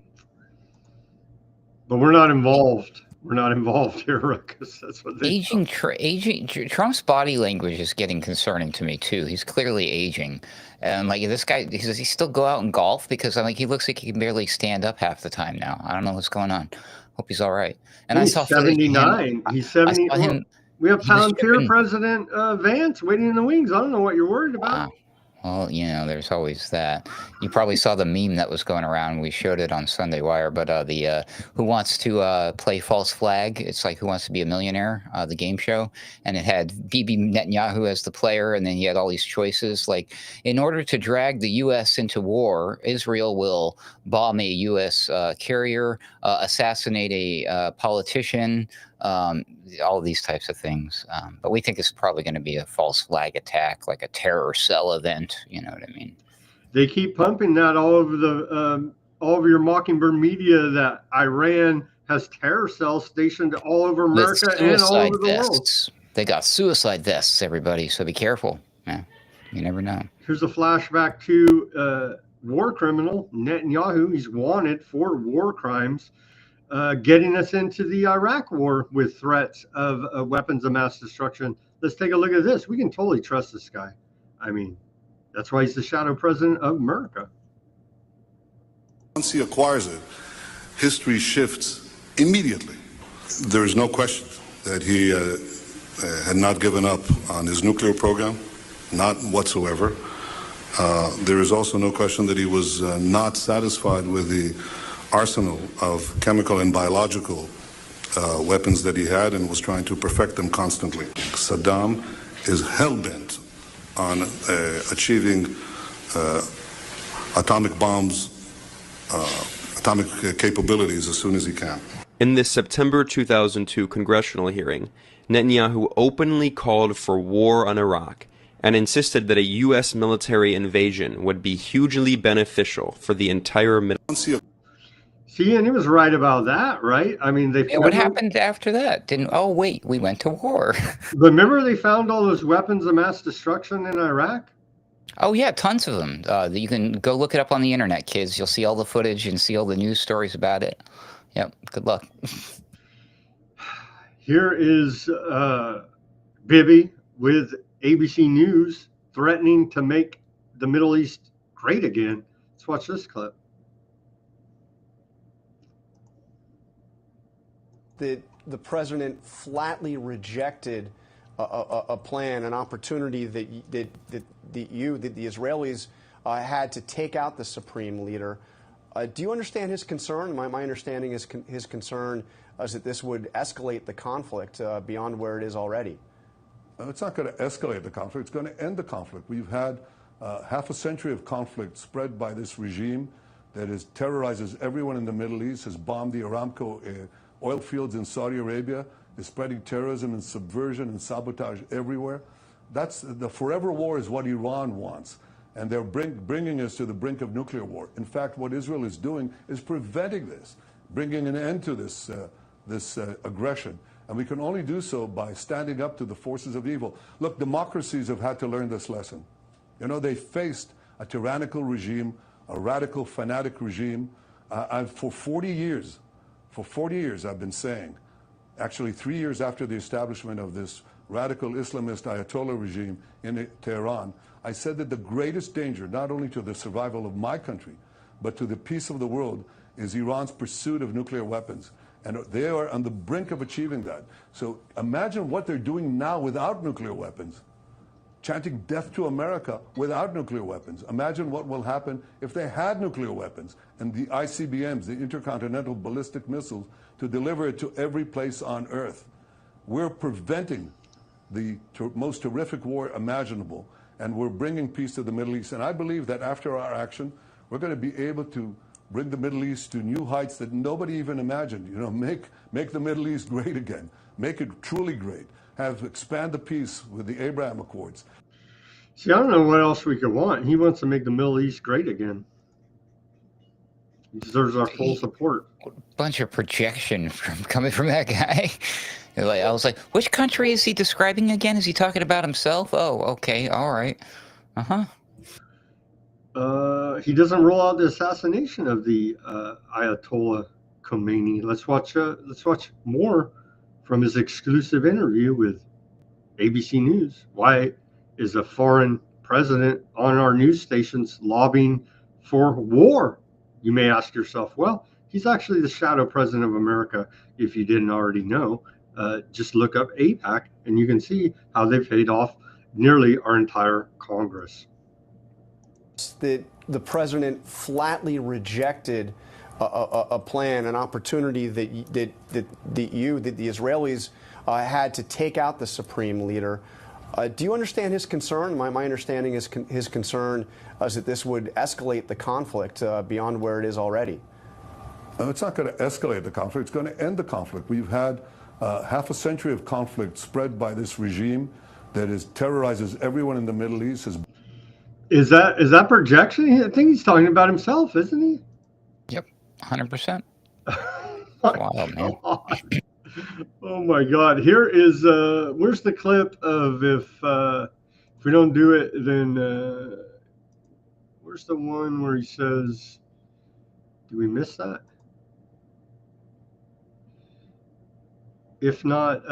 Speaker 1: we're not involved. We're not involved here, because that's what they
Speaker 3: Trump's body language is getting concerning to me too. He's clearly aging, and like this guy, does he still go out and golf? Because I he looks like he can barely stand up half the time now. I don't know what's going on. Hope he's all right. And
Speaker 1: he's 79. He's 70. We have Palantir President Vance waiting in the wings. I don't know what you're worried about.
Speaker 3: Wow. Well, you know, there's always that. You probably saw the meme that was going around. We showed it on Sunday Wire, but the Who Wants to Play False Flag? It's like Who Wants to Be a Millionaire, the game show. And it had Bibi Netanyahu as the player, and then he had all these choices. Like, in order to drag the U.S. into war, Israel will bomb a U.S. carrier, assassinate a politician, all these types of things. But we think it's probably going to be a false flag attack, like a terror cell event. You know what I mean?
Speaker 1: They keep pumping that all over the all over your Mockingbird media that Iran has terror cells stationed all over America and all over the world.
Speaker 3: They got suicide vests, everybody. So be careful. Yeah, you never know.
Speaker 1: Here's a flashback to war criminal Netanyahu. He's wanted for war crimes. Getting us into the Iraq war with threats of weapons of mass destruction. Let's take a look at this. We can totally trust this guy. I mean, that's why he's the shadow president of America.
Speaker 4: Once he acquires it, history shifts immediately. There is no question that he had not given up on his nuclear program, not whatsoever. There is also no question that he was not satisfied with the arsenal of chemical and biological weapons that he had and was trying to perfect them constantly. Saddam is hell-bent on achieving atomic bombs, atomic capabilities as soon as he can.
Speaker 23: In this September 2002 congressional hearing, Netanyahu openly called for war on Iraq and insisted that a U.S. military invasion would be hugely beneficial for the entire Middle East.
Speaker 1: See, and he was right about that, right? I mean,
Speaker 3: what happened after that? Oh, wait, we went to war.
Speaker 1: Remember they found all those weapons of mass destruction in Iraq?
Speaker 3: Oh, yeah, tons of them. You can go look it up on the internet, kids. You'll see all the footage and see all the news stories about it. Yep, good luck.
Speaker 1: Here is Bibi with ABC News threatening to make the Middle East great again. Let's watch this clip.
Speaker 24: The president flatly rejected a plan, an opportunity that the Israelis had to take out the supreme leader. Do you understand his concern? My understanding is his concern is that this would escalate the conflict beyond where it is already.
Speaker 4: It's not going to escalate the conflict. It's going to end the conflict. We've had half a century of conflict spread by this regime that terrorizes everyone in the Middle East, has bombed the Aramco oil fields in Saudi Arabia, is spreading terrorism and subversion and sabotage everywhere. That's the forever war is what Iran wants. And they're bringing us to the brink of nuclear war. In fact, what Israel is doing is preventing this, bringing an end to this aggression. And we can only do so by standing up to the forces of evil. Look, democracies have had to learn this lesson. You know, they faced a tyrannical regime, a radical, fanatic regime. For 40 years, I've been saying, actually 3 years after the establishment of this radical Islamist Ayatollah regime in Tehran, I said that the greatest danger, not only to the survival of my country, but to the peace of the world, is Iran's pursuit of nuclear weapons. And they are on the brink of achieving that. So imagine what they're doing now without nuclear weapons, chanting death to America without nuclear weapons. Imagine what will happen if they had nuclear weapons and the ICBMs, the intercontinental ballistic missiles, to deliver it to every place on Earth. We're preventing the most terrific war imaginable, and we're bringing peace to the Middle East. And I believe that after our action, we're going to be able to bring the Middle East to new heights that nobody even imagined. You know, make the Middle East great again, make it truly great, expand the peace with the Abraham Accords.
Speaker 1: See, I don't know what else we could want. He wants to make the Middle East great again. He deserves our full support.
Speaker 3: Bunch of projection coming from that guy. I was like, which country is he describing again? Is he talking about himself? Oh, okay, all right.
Speaker 1: He doesn't rule out the assassination of the Ayatollah Khomeini. Let's watch more from his exclusive interview with ABC News. Why is a foreign president on our news stations lobbying for war? You may ask yourself, well, he's actually the shadow president of America, if you didn't already know. Just look up AIPAC and you can see how they've paid off nearly our entire Congress.
Speaker 24: The president flatly rejected a plan, an opportunity that the Israelis had to take out the supreme leader. Do you understand his concern? My understanding is his concern is that this would escalate the conflict beyond where it is already.
Speaker 4: It's not going to escalate the conflict. It's going to end the conflict. We've had half a century of conflict spread by this regime that terrorizes everyone in the Middle East.
Speaker 1: Is that projection? I think he's talking about himself, isn't he?
Speaker 3: Yep, 100%. Wild, man.
Speaker 1: Oh my God! Here is where's the clip of if we don't do it, then where's the one where he says, "Do we miss that? If not,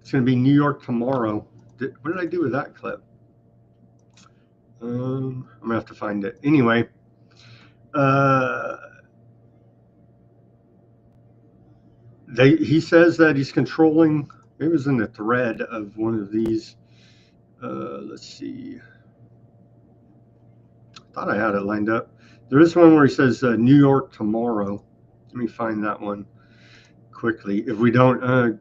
Speaker 1: it's going to be New York tomorrow." What did I do with that clip? I'm gonna have to find it. Anyway, he says that he's controlling. Maybe it was in the thread of one of these. Let's see. I thought I had it lined up. There is one where he says New York tomorrow. Let me find that one quickly. If we don't,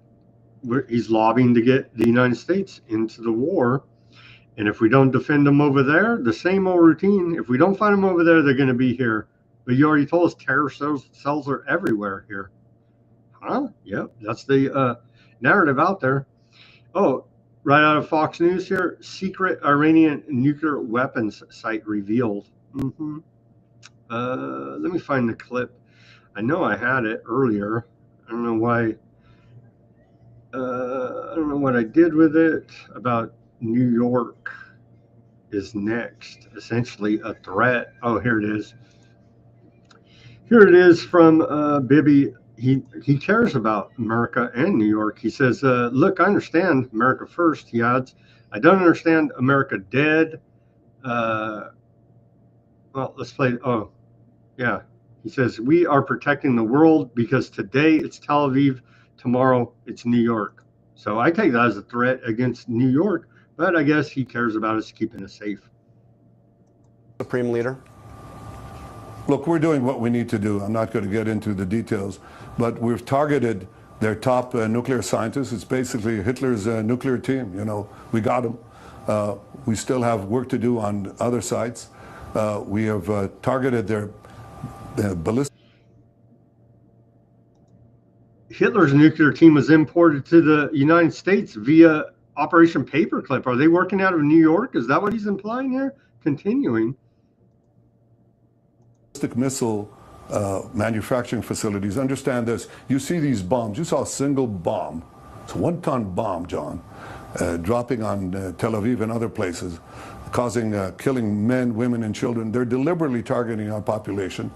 Speaker 1: he's lobbying to get the United States into the war. And if we don't defend them over there, the same old routine. If we don't find them over there, they're going to be here. But you already told us terror cells are everywhere here. Huh? Yep, that's the narrative out there. Oh, right out of Fox News here, secret Iranian nuclear weapons site revealed. Let me find the clip. I know I had it earlier. I don't know why. I don't know what I did with it. About New York is next. Essentially a threat. Oh, here it is. Here it is from Bibi. He cares about America and New York. He says, look, I understand America first, he adds. I don't understand America dead. Well, let's play. Oh, yeah. He says, we are protecting the world because today it's Tel Aviv, tomorrow it's New York. So I take that as a threat against New York, but I guess he cares about us keeping us safe.
Speaker 24: Supreme Leader.
Speaker 4: Look, we're doing what we need to do. I'm not going to get into the details, but we've targeted their top nuclear scientists. It's basically Hitler's nuclear team. You know, we got them. We still have work to do on other sites. We have targeted their ballistic.
Speaker 1: Hitler's nuclear team was imported to the United States via Operation Paperclip. Are they working out of New York? Is that what he's implying here? Continuing.
Speaker 4: Missile manufacturing facilities. Understand this. You see these bombs. You saw a single bomb. It's a 1-ton bomb, John, dropping on Tel Aviv and other places, causing killing men, women, and children. They're deliberately targeting our population.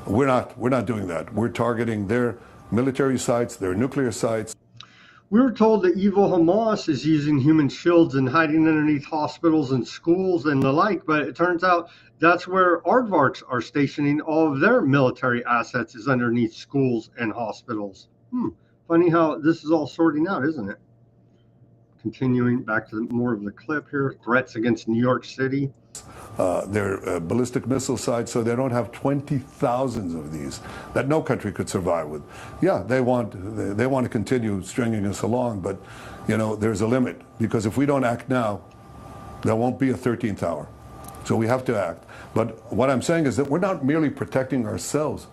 Speaker 4: We're not doing that. We're targeting their military sites, their nuclear sites.
Speaker 1: We were told that evil Hamas is using human shields and hiding underneath hospitals and schools and the like, but it turns out that's where aardvarks are stationing all of their military assets, is underneath schools and hospitals. Funny how this is all sorting out, isn't it? Continuing back to more of the clip here, threats against New York City.
Speaker 4: Their ballistic missile sites, so they don't have 20,000 of these that no country could survive with. Yeah, they want to continue stringing us along, but you know, there's a limit, because if we don't act now, there won't be a 13th hour. So we have to act. But what I'm saying is that we're not merely protecting ourselves,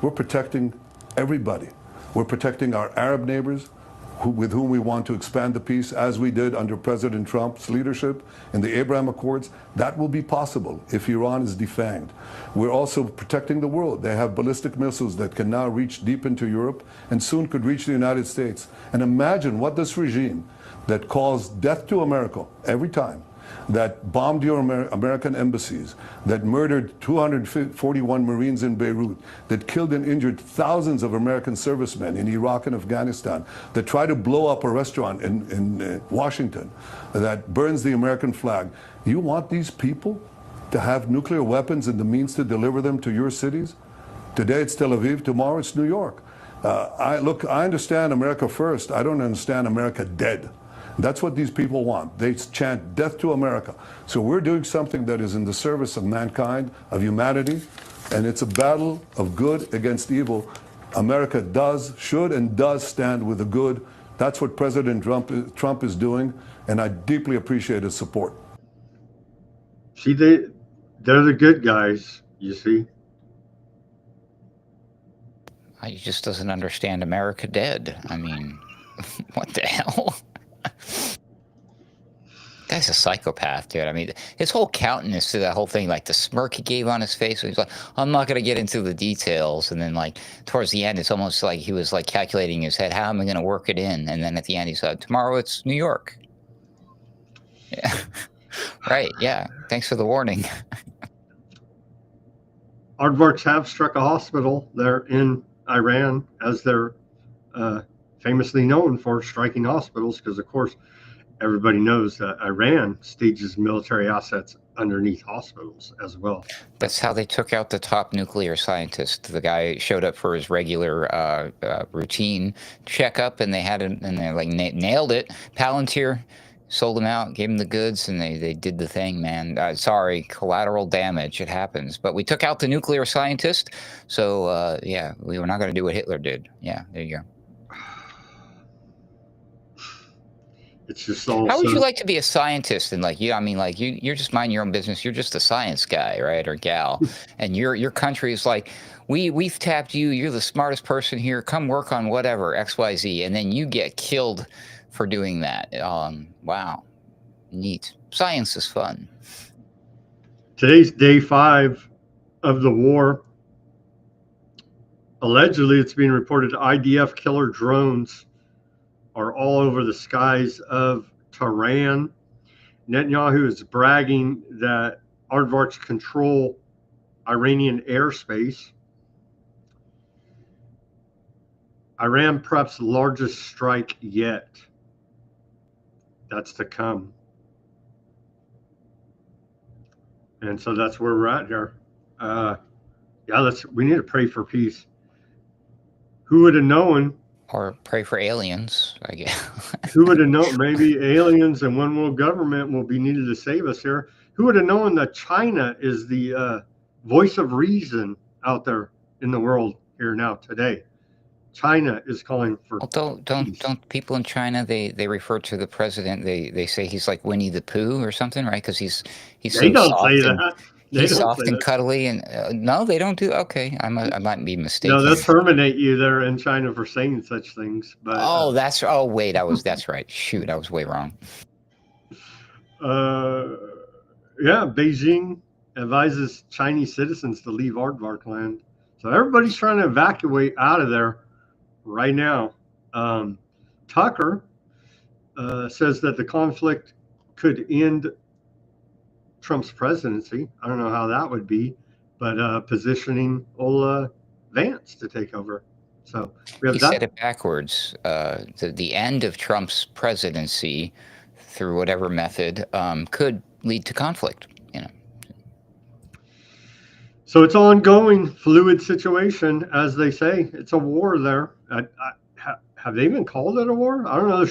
Speaker 4: we're protecting everybody. We're protecting our Arab neighbors, with whom we want to expand the peace, as we did under President Trump's leadership in the Abraham Accords. That will be possible if Iran is defanged. We're also protecting the world. They have ballistic missiles that can now reach deep into Europe and soon could reach the United States. And imagine what this regime that caused death to America every time, that bombed your American embassies, that murdered 241 Marines in Beirut, that killed and injured thousands of American servicemen in Iraq and Afghanistan, that tried to blow up a restaurant in Washington, that burns the American flag. You want these people to have nuclear weapons and the means to deliver them to your cities? Today it's Tel Aviv, tomorrow it's New York. I understand America first. I don't understand America dead. That's what these people want. They chant death to America. So we're doing something that is in the service of mankind, of humanity, and it's a battle of good against evil. America should and does stand with the good. That's what President Trump is doing, and I deeply appreciate his support.
Speaker 1: See, they're the good guys, you see.
Speaker 3: He just doesn't understand America dead. I mean, what the hell? Guy's a psychopath, dude. I mean, his whole countenance to that whole thing, like the smirk he gave on his face, he's like, I'm not going to get into the details. And then, like, towards the end, it's almost like he was, like, calculating in his head, how am I going to work it in? And then at the end, he said, tomorrow it's New York. Yeah. Right, yeah. Thanks for the warning.
Speaker 1: Aardvarks have struck a hospital there in Iran, as they're famously known for striking hospitals, because, of course, everybody knows that Iran stages military assets underneath hospitals as well.
Speaker 3: That's how they took out the top nuclear scientist. The guy showed up for his regular routine checkup, and they had it, and they like nailed it. Palantir sold him out, gave him the goods, and they did the thing, man. Sorry, collateral damage. It happens. But we took out the nuclear scientist, so yeah, we were not going to do what Hitler did. Yeah, there you go.
Speaker 1: It's just all.
Speaker 3: How would you like to be a scientist and like you? I mean, like you're just minding your own business. You're just a science guy, right, or gal, and your country is like, we've tapped you. You're the smartest person here. Come work on whatever XYZ, and then you get killed for doing that. Wow, neat. Science is fun.
Speaker 1: Today's day 5 of the war. Allegedly, it's being reported IDF killer drones are all over the skies of Tehran. Netanyahu is bragging that aardvarks control Iranian airspace. Iran preps largest strike yet. That's to come. And so that's where we're at here. Yeah, we need to pray for peace. Who would have known?
Speaker 3: Or pray for aliens, I guess.
Speaker 1: Who would have known? Maybe aliens and one world government will be needed to save us here. Who would have known that China is the voice of reason out there in the world here now today? China is calling for
Speaker 3: Well, don't people in China, they refer to the president, they say he's like Winnie the Pooh or something, right? Because he's
Speaker 1: They
Speaker 3: so
Speaker 1: don't
Speaker 3: soft
Speaker 1: say
Speaker 3: and
Speaker 1: that. They
Speaker 3: he's
Speaker 1: don't
Speaker 3: soft
Speaker 1: say
Speaker 3: and
Speaker 1: that.
Speaker 3: cuddly and no, they don't do. Okay, I might be
Speaker 1: No,
Speaker 3: mistaken.
Speaker 1: they'll terminate you there in China for saying such things. But
Speaker 3: Oh, that's wait, that's right. Shoot, I was way wrong.
Speaker 1: yeah, Beijing advises Chinese citizens to leave Aardvark land. So everybody's trying to evacuate out of there right now. Tucker says that the conflict could end Trump's presidency. I don't know how that would be, but positioning old Vance to take over. So we have
Speaker 3: He
Speaker 1: that.
Speaker 3: said it backwards. The end of Trump's presidency, through whatever method, could lead to conflict. You know.
Speaker 1: So it's ongoing, fluid situation, as they say. It's a war there. Have they even called it a war? I don't know.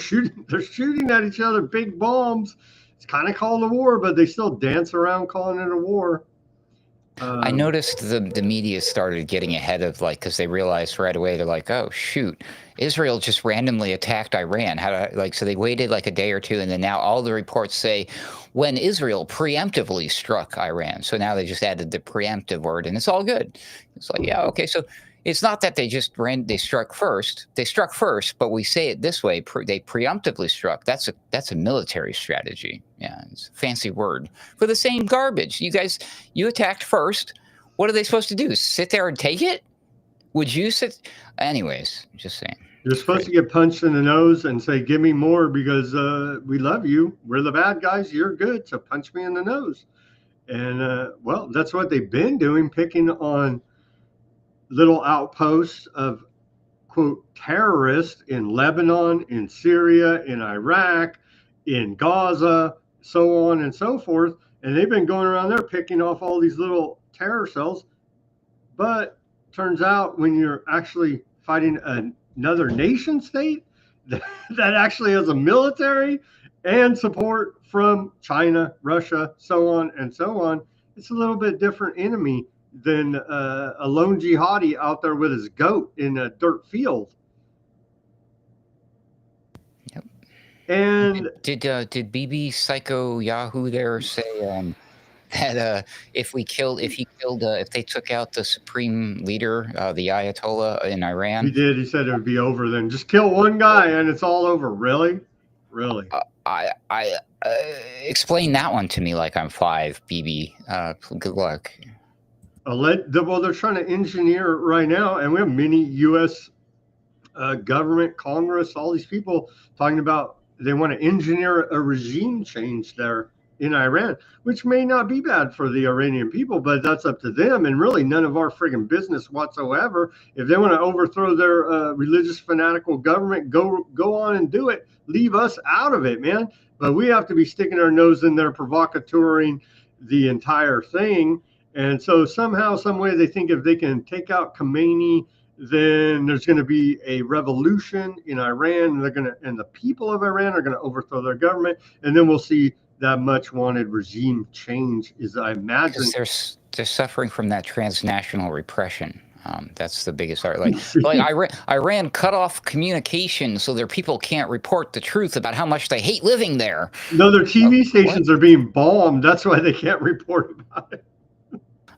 Speaker 1: They're shooting at each other, big bombs. It's kind of called a war, but they still dance around calling it a war.
Speaker 3: I noticed the media started getting ahead of because they realized right away, they're like, oh shoot, Israel just randomly attacked Iran. So they waited like a day or two, and then now all the reports say when Israel preemptively struck Iran. So now they just added the preemptive word, and it's all good. It's like, yeah, okay, so it's not that they just they struck first. They struck first, but we say it this way: they preemptively struck. That's a military strategy. Yeah, it's a fancy word for the same garbage. You attacked first. What are they supposed to do? Sit there and take it? Would you sit? Anyways, just saying.
Speaker 1: You're supposed to get punched in the nose and say, "Give me more," because we love you. We're the bad guys. You're good, so punch me in the nose. And well, that's what they've been doing, picking on little outposts of, quote, terrorists in Lebanon, in Syria, in Iraq, in Gaza, so on and so forth. And they've been going around there picking off all these little terror cells. But turns out when you're actually fighting another nation state that actually has a military and support from China, Russia, so on and so on, it's a little bit different enemy than a lone jihadi out there with his goat in a dirt field.
Speaker 3: Yep.
Speaker 1: And
Speaker 3: did BB Psycho Yahoo there say that if they took out the supreme leader, the Ayatollah in Iran?
Speaker 1: He did. He said it would be over then. Just kill one guy and it's all over. Really?
Speaker 3: I explain that one to me like I'm 5, BB. Good luck.
Speaker 1: Well, they're trying to engineer it right now, and we have many U.S. Government, Congress, all these people talking about they want to engineer a regime change there in Iran, which may not be bad for the Iranian people, but that's up to them, and really none of our friggin' business whatsoever. If they want to overthrow their religious fanatical government, go on and do it. Leave us out of it, man. But we have to be sticking our nose in there, provocateuring the entire thing. And so somehow, some way, they think if they can take out Khomeini, then there's going to be a revolution in Iran, and the people of Iran are going to overthrow their government, and then we'll see that much wanted regime change. Is I imagine
Speaker 3: because they're suffering from that transnational repression. That's the biggest art. Like Iran cut off communication so their people can't report the truth about how much they hate living there.
Speaker 1: No, their TV stations are being bombed. That's why they can't report about it.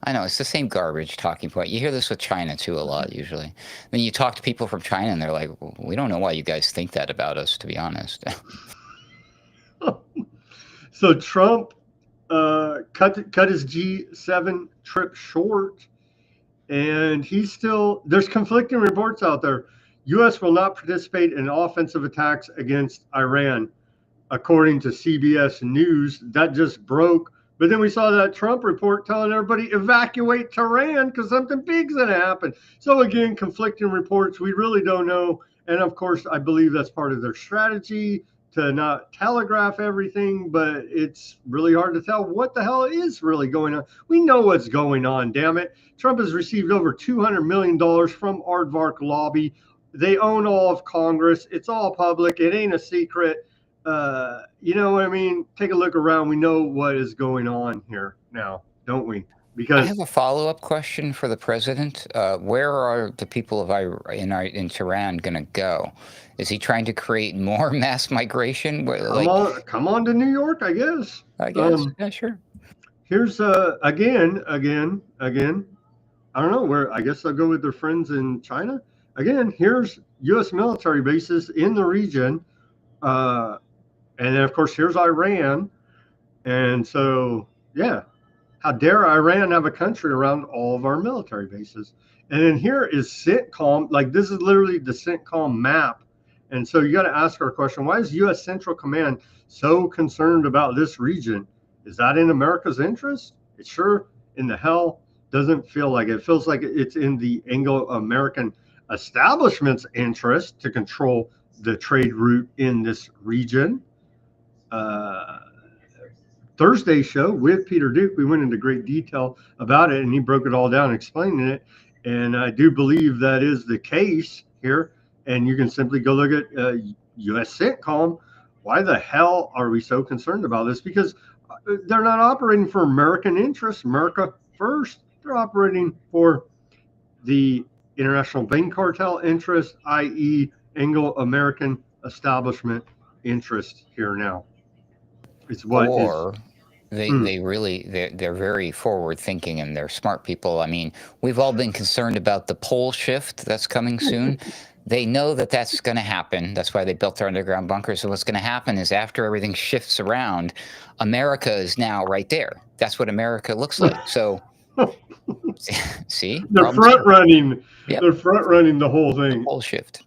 Speaker 3: I know, it's the same garbage talking point. You hear this with China too a lot usually. Then you talk to people from China and they're like, we don't know why you guys think that about us, to be honest.
Speaker 1: So Trump cut his G7 trip short, and there's conflicting reports out there. U.S. will not participate in offensive attacks against Iran, according to CBS News. That just broke. But then we saw that Trump report telling everybody evacuate Tehran because something big's going to happen. So again, conflicting reports. We really don't know. And of course, I believe that's part of their strategy to not telegraph everything, but it's really hard to tell what the hell is really going on. We know what's going on, damn it. Trump has received over $200 million from Aardvark Lobby. They own all of Congress. It's all public. It ain't a secret. You know what I mean? Take a look around. We know what is going on here now, don't we? because
Speaker 3: I have a follow-up question for the president. Where are the people of in Tehran going to go? Is he trying to create more mass migration?
Speaker 1: Come on to New York, I guess.
Speaker 3: I guess. Yeah, sure.
Speaker 1: Here's again. I don't know where. I guess they'll go with their friends in China. Again, here's U.S. military bases in the region, and then of course here's Iran, and so yeah, how dare Iran have a country around all of our military bases? And then here is CENTCOM. Like this is literally the CENTCOM map, and so you got to ask our question: why is U.S. Central Command so concerned about this region? Is that in America's interest? It sure in the hell doesn't feel like it. It feels like it's in the Anglo-American establishment's interest to control the trade route in this region. Thursday show with Peter Duke, we went into great detail about it, and he broke it all down, explaining it. And I do believe that is the case here. And you can simply go look at U.S. CENTCOM. Why the hell are we so concerned about this? Because they're not operating for American interests, America first. They're operating for the international bank cartel interest, i.e. Anglo-American establishment interest here now. It's what
Speaker 3: they're very forward thinking and they're smart people. I mean, we've all been concerned about the pole shift that's coming soon. They know that that's going to happen. That's why they built their underground bunkers. So what's going to happen is after everything shifts around, America is now right there. That's what America looks like. So see,
Speaker 1: they're front running. Yep. They're front running the whole thing.
Speaker 3: Pole shift.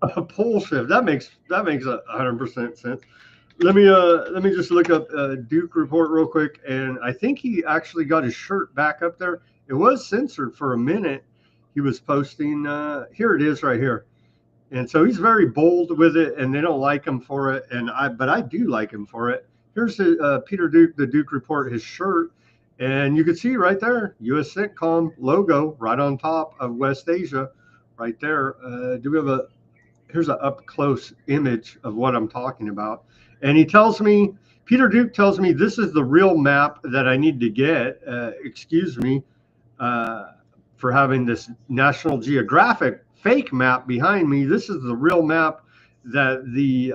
Speaker 1: A pole shift. That makes 100% sense. Let me just look up Duke report real quick, and I think he actually got his shirt back up there. It was censored for a minute. He was posting. Here it is, right here. And so he's very bold with it, and they don't like him for it. But I do like him for it. Here's Peter Duke, the Duke report, his shirt, and you can see right there, U.S. CENTCOM logo right on top of West Asia, right there. Do we have here's an up close image of what I'm talking about. And he tells me, Peter Duke tells me, this is the real map that I need to get. Excuse me for having this National Geographic fake map behind me. This is the real map that the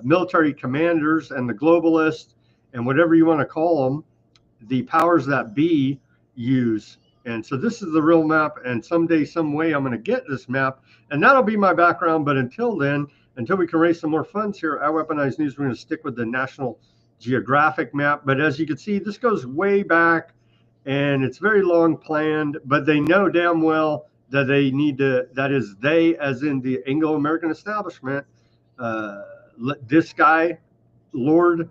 Speaker 1: military commanders and the globalists and whatever you want to call them, the powers that be, use. And so this is the real map. And someday, some way, I'm going to get this map. And that'll be my background. But until then, until we can raise some more funds here at Weaponized News, we're going to stick with the National Geographic map. But as you can see, this goes way back, and it's very long planned. But they know damn well that they need to, that is they, as in the Anglo-American establishment, this guy, Lord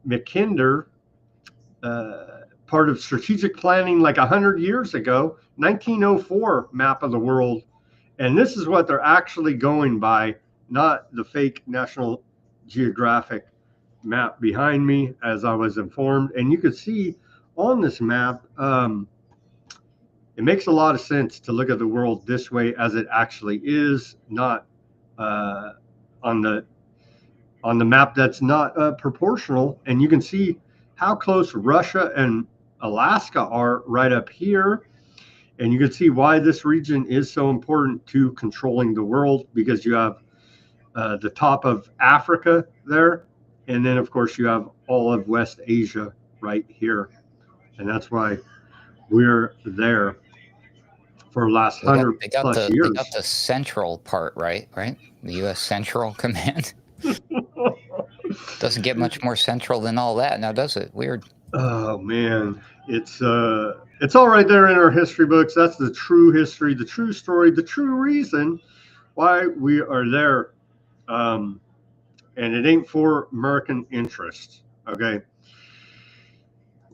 Speaker 1: Mackinder, part of strategic planning like 100 years ago, 1904 map of the world. And this is what they're actually going by, not the fake National Geographic map behind me, as I was informed. And you can see on this map, it makes a lot of sense to look at the world this way as it actually is, not on the map that's not proportional. And you can see how close Russia and Alaska are right up here. And you can see why this region is so important to controlling the world, because you have the top of Africa there. And then, of course, you have all of West Asia right here. And that's why we're there for the last 100 plus years.
Speaker 3: They got the central part, right? The U.S. Central Command. Doesn't get much more central than all that now, does it? Weird.
Speaker 1: Oh, man. It's all right there in our history books. That's the true history, the true story, the true reason why we are there. And it ain't for American interests. Okay.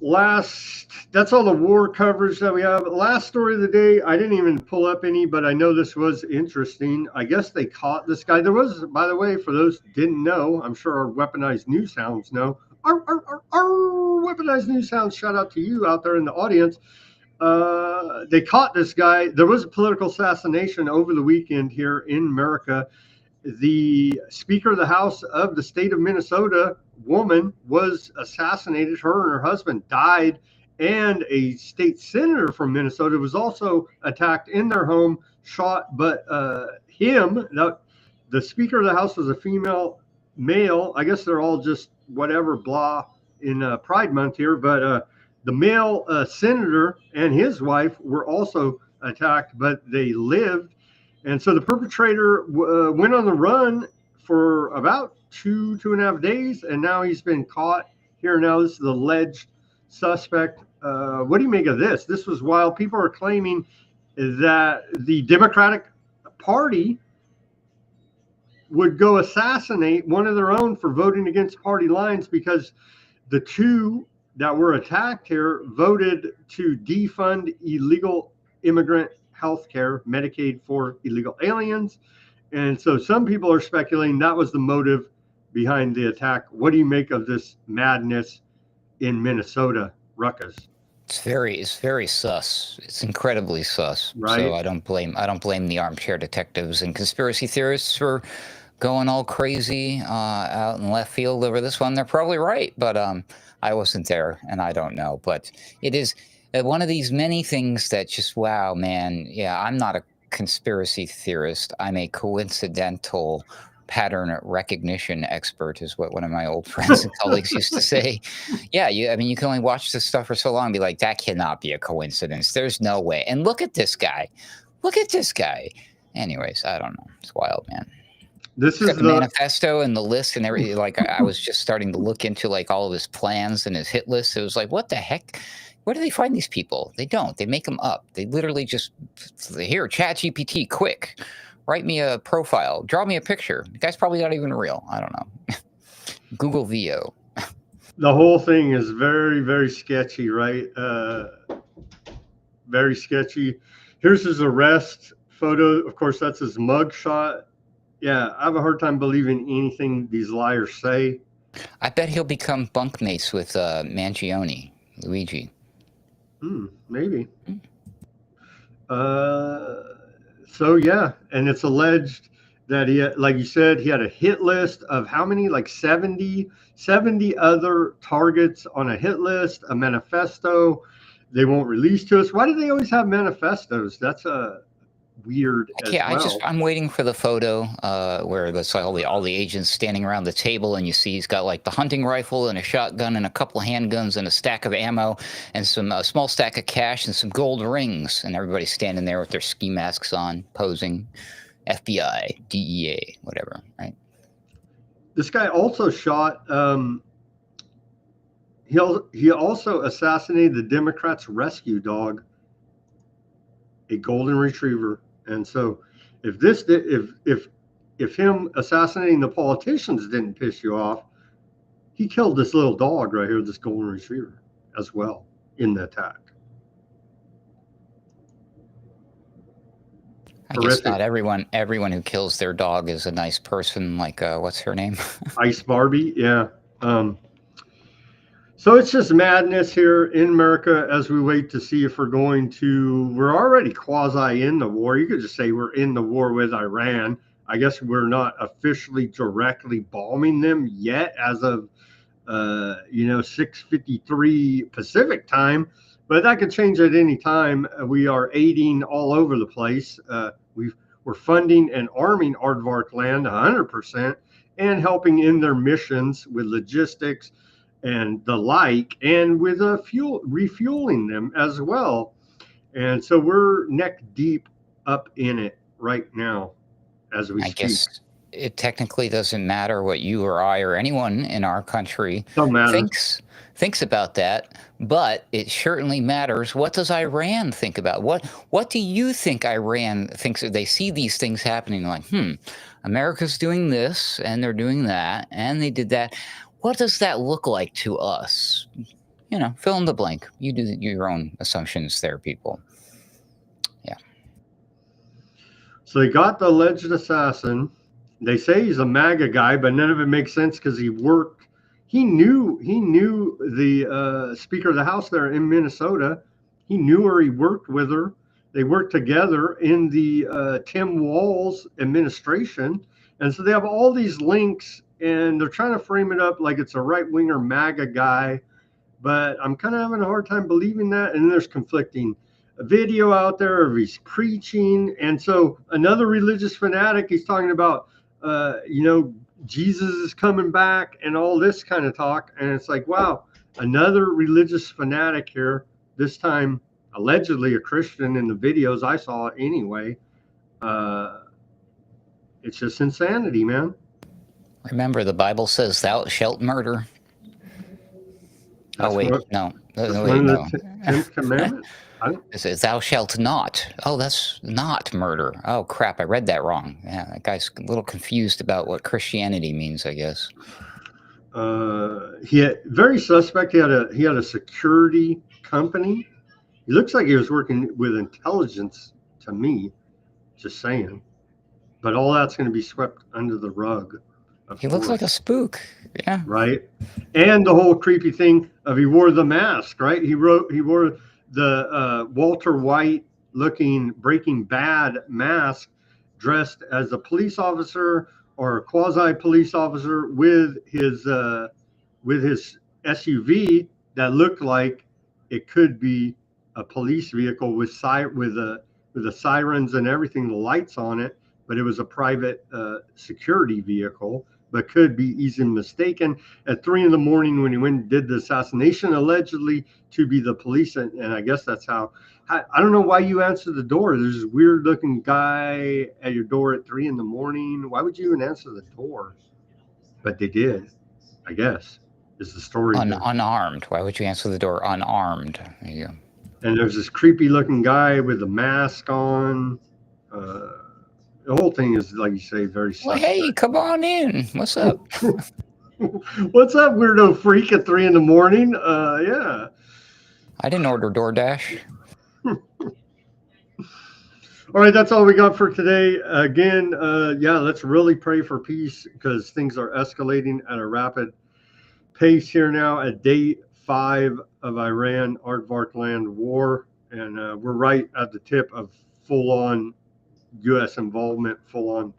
Speaker 1: That's all the war coverage that we have. Last story of the day, I didn't even pull up any, but I know this was interesting. I guess they caught this guy. There was, by the way, for those who didn't know, I'm sure our Weaponized News hounds know. Our Weaponized News hounds, shout out to you out there in the audience. They caught this guy. There was a political assassination over the weekend here in America. The Speaker of the House of the state of Minnesota woman was assassinated. Her and her husband died. and a state senator from Minnesota was also attacked in their home, shot. But the Speaker of the House was a female, male. I guess they're all just whatever, blah, in Pride Month here. But the male senator and his wife were also attacked, but they lived. And so the perpetrator went on the run for about 2.5 days, and now he's been caught here. Now this is the alleged suspect. What do you make of this? This was while people are claiming that the Democratic Party would go assassinate one of their own for voting against party lines, because the two that were attacked here voted to defund illegal immigrant health care, Medicaid for illegal aliens. And so some people are speculating that was the motive behind the attack. What do you make of this madness in Minnesota, Ruckus?
Speaker 3: It's very sus. It's incredibly sus.
Speaker 1: Right.
Speaker 3: So I don't blame the armchair detectives and conspiracy theorists for going all crazy out in left field over this one. They're probably right, but I wasn't there and I don't know. But it is one of these many things that just, wow, man. Yeah, I'm not a conspiracy theorist. I'm a coincidental pattern recognition expert, is what one of my old friends and colleagues used to say. Yeah, you can only watch this stuff for so long and be like, that cannot be a coincidence. There's no way. And look at this guy. Look at this guy. Anyways, I don't know. It's wild, man.
Speaker 1: This is
Speaker 3: the manifesto and the list and everything. Like, I was just starting to look into like all of his plans and his hit list. It was like, what the heck? Where do they find these people? They don't. They make them up. They literally just, here, ChatGPT, quick, write me a profile, draw me a picture. The guy's probably not even real. I don't know. Google VO.
Speaker 1: The whole thing is very, very sketchy, right? Very sketchy. Here's his arrest photo. Of course, that's his mug shot. Yeah, I have a hard time believing anything these liars say.
Speaker 3: I bet he'll become bunkmates with Mangione, Luigi.
Speaker 1: Maybe. So yeah, and it's alleged that he had, like you said, he had a hit list of how many? Like 70 other targets on a hit list, a manifesto they won't release to us. Why do they always have manifestos? That's a weird as well.
Speaker 3: I'm waiting for the photo where there's all the agents standing around the table, and you see he's got like the hunting rifle and a shotgun and a couple of handguns and a stack of ammo and some small stack of cash and some gold rings, and everybody's standing there with their ski masks on, posing. FBI, DEA, whatever, right?
Speaker 1: This guy also shot. He also assassinated the Democrats' rescue dog, a golden retriever. And so if him assassinating the politicians didn't piss you off, he killed this little dog right here, this golden retriever, as well in the attack.
Speaker 3: I guess not everyone who kills their dog is a nice person. Like what's her name?
Speaker 1: Ice Barbie, yeah. So it's just madness here in America as we wait to see if we're already quasi in the war. You could just say we're in the war with Iran. I guess we're not officially directly bombing them yet as of 6:53 Pacific time, but that could change at any time. We are aiding all over the place. We're funding and arming Aardvark land 100% and helping in their missions with logistics and the like, and with refueling them as well. And so we're neck deep up in it right now as we speak. I guess
Speaker 3: it technically doesn't matter what you or I or anyone in our country thinks about that, but it certainly matters. What does Iran think about? What do you think Iran thinks? They see these things happening like, America's doing this and they're doing that and they did that. What does that look like to us? Fill in the blank. You do your own assumptions there, people. Yeah.
Speaker 1: So they got the alleged assassin. They say he's a MAGA guy, but none of it makes sense because he knew the Speaker of the House there in Minnesota. He knew her. He worked with her. They worked together in the Tim Walz administration. And so they have all these links, and they're trying to frame it up like it's a right-winger MAGA guy. but I'm kind of having a hard time believing that. And there's conflicting video out there of he's preaching. And so another religious fanatic, he's talking about, Jesus is coming back and all this kind of talk. And it's like, wow, another religious fanatic here, this time allegedly a Christian in the videos I saw anyway. It's just insanity, man.
Speaker 3: Remember, the Bible says thou shalt murder.
Speaker 1: That's
Speaker 3: oh, wait,
Speaker 1: what,
Speaker 3: no.
Speaker 1: That's
Speaker 3: Wait,
Speaker 1: one
Speaker 3: no.
Speaker 1: of the 10th commandments.
Speaker 3: It says thou shalt not. Oh, that's not murder. Oh, crap. I read that wrong. Yeah, that guy's a little confused about what Christianity means, I guess.
Speaker 1: He had very suspect. He had a security company. He looks like he was working with intelligence to me, just saying. But all that's going to be swept under the rug.
Speaker 3: He looks like a spook. Yeah.
Speaker 1: Right. And the whole creepy thing of he wore the mask, right? He wore the Walter White looking Breaking Bad mask, dressed as a police officer or a quasi police officer with his SUV that looked like it could be a police vehicle with the sirens and everything, the lights on it, but it was a private security vehicle, but could be easily mistaken at 3 a.m. when he went and did the assassination, allegedly to be the police. And I guess that's how, I don't know why you answered the door. There's this weird looking guy at your door at 3 a.m. Why would you even answer the door? But they did, I guess, is the story.
Speaker 3: Unarmed. Why would you answer the door unarmed? There you go.
Speaker 1: And there's this creepy looking guy with a mask on. The whole thing is, like you say, very suspect.
Speaker 3: Well, hey, come on in. What's up?
Speaker 1: What's up, weirdo freak at 3 a.m? Yeah.
Speaker 3: I didn't order DoorDash.
Speaker 1: All right, that's all we got for today. Again, let's really pray for peace because things are escalating at a rapid pace here now at day 5 of Iran aardvark land war. And we're right at the tip of full-on U.S. involvement, full-on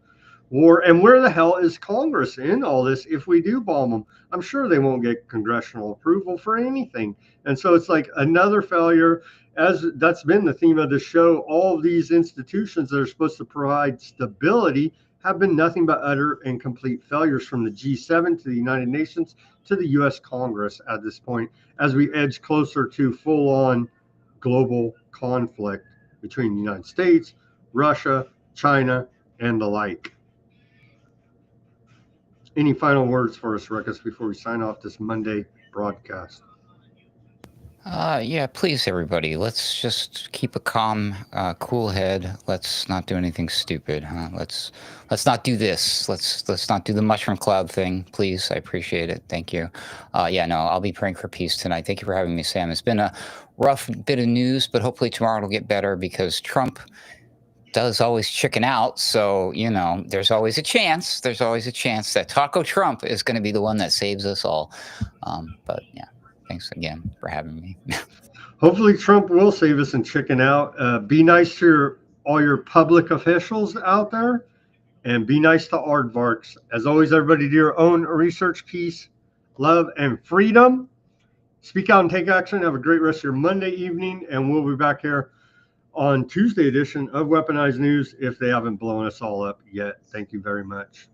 Speaker 1: war. And where the hell is Congress in all this if we do bomb them? I'm sure they won't get congressional approval for anything. And so it's like another failure, as that's been the theme of the show. All of these institutions that are supposed to provide stability have been nothing but utter and complete failures, from the G7 to the United Nations to the U.S. Congress at this point, as we edge closer to full-on global conflict between the United States, Russia, China, and the like. Any final words for us, Ruckus, before we sign off this Monday broadcast?
Speaker 3: Yeah, please, everybody. Let's just keep a calm, cool head. Let's not do anything stupid. Huh? Let's not do this. Let's not do the mushroom cloud thing, please. I appreciate it. Thank you. I'll be praying for peace tonight. Thank you for having me, Sam. It's been a rough bit of news, but hopefully tomorrow it'll get better because Trump does always chicken out. So, there's always a chance. There's always a chance that Taco Trump is going to be the one that saves us all. But yeah. Thanks again for having me.
Speaker 1: Hopefully Trump will save us and chicken out. Be nice to all your public officials out there, and be nice to aardvarks. As always, everybody, do your own research, peace, love, and freedom. Speak out and take action. Have a great rest of your Monday evening, and we'll be back here on Tuesday edition of Weaponized News if they haven't blown us all up yet. Thank you very much.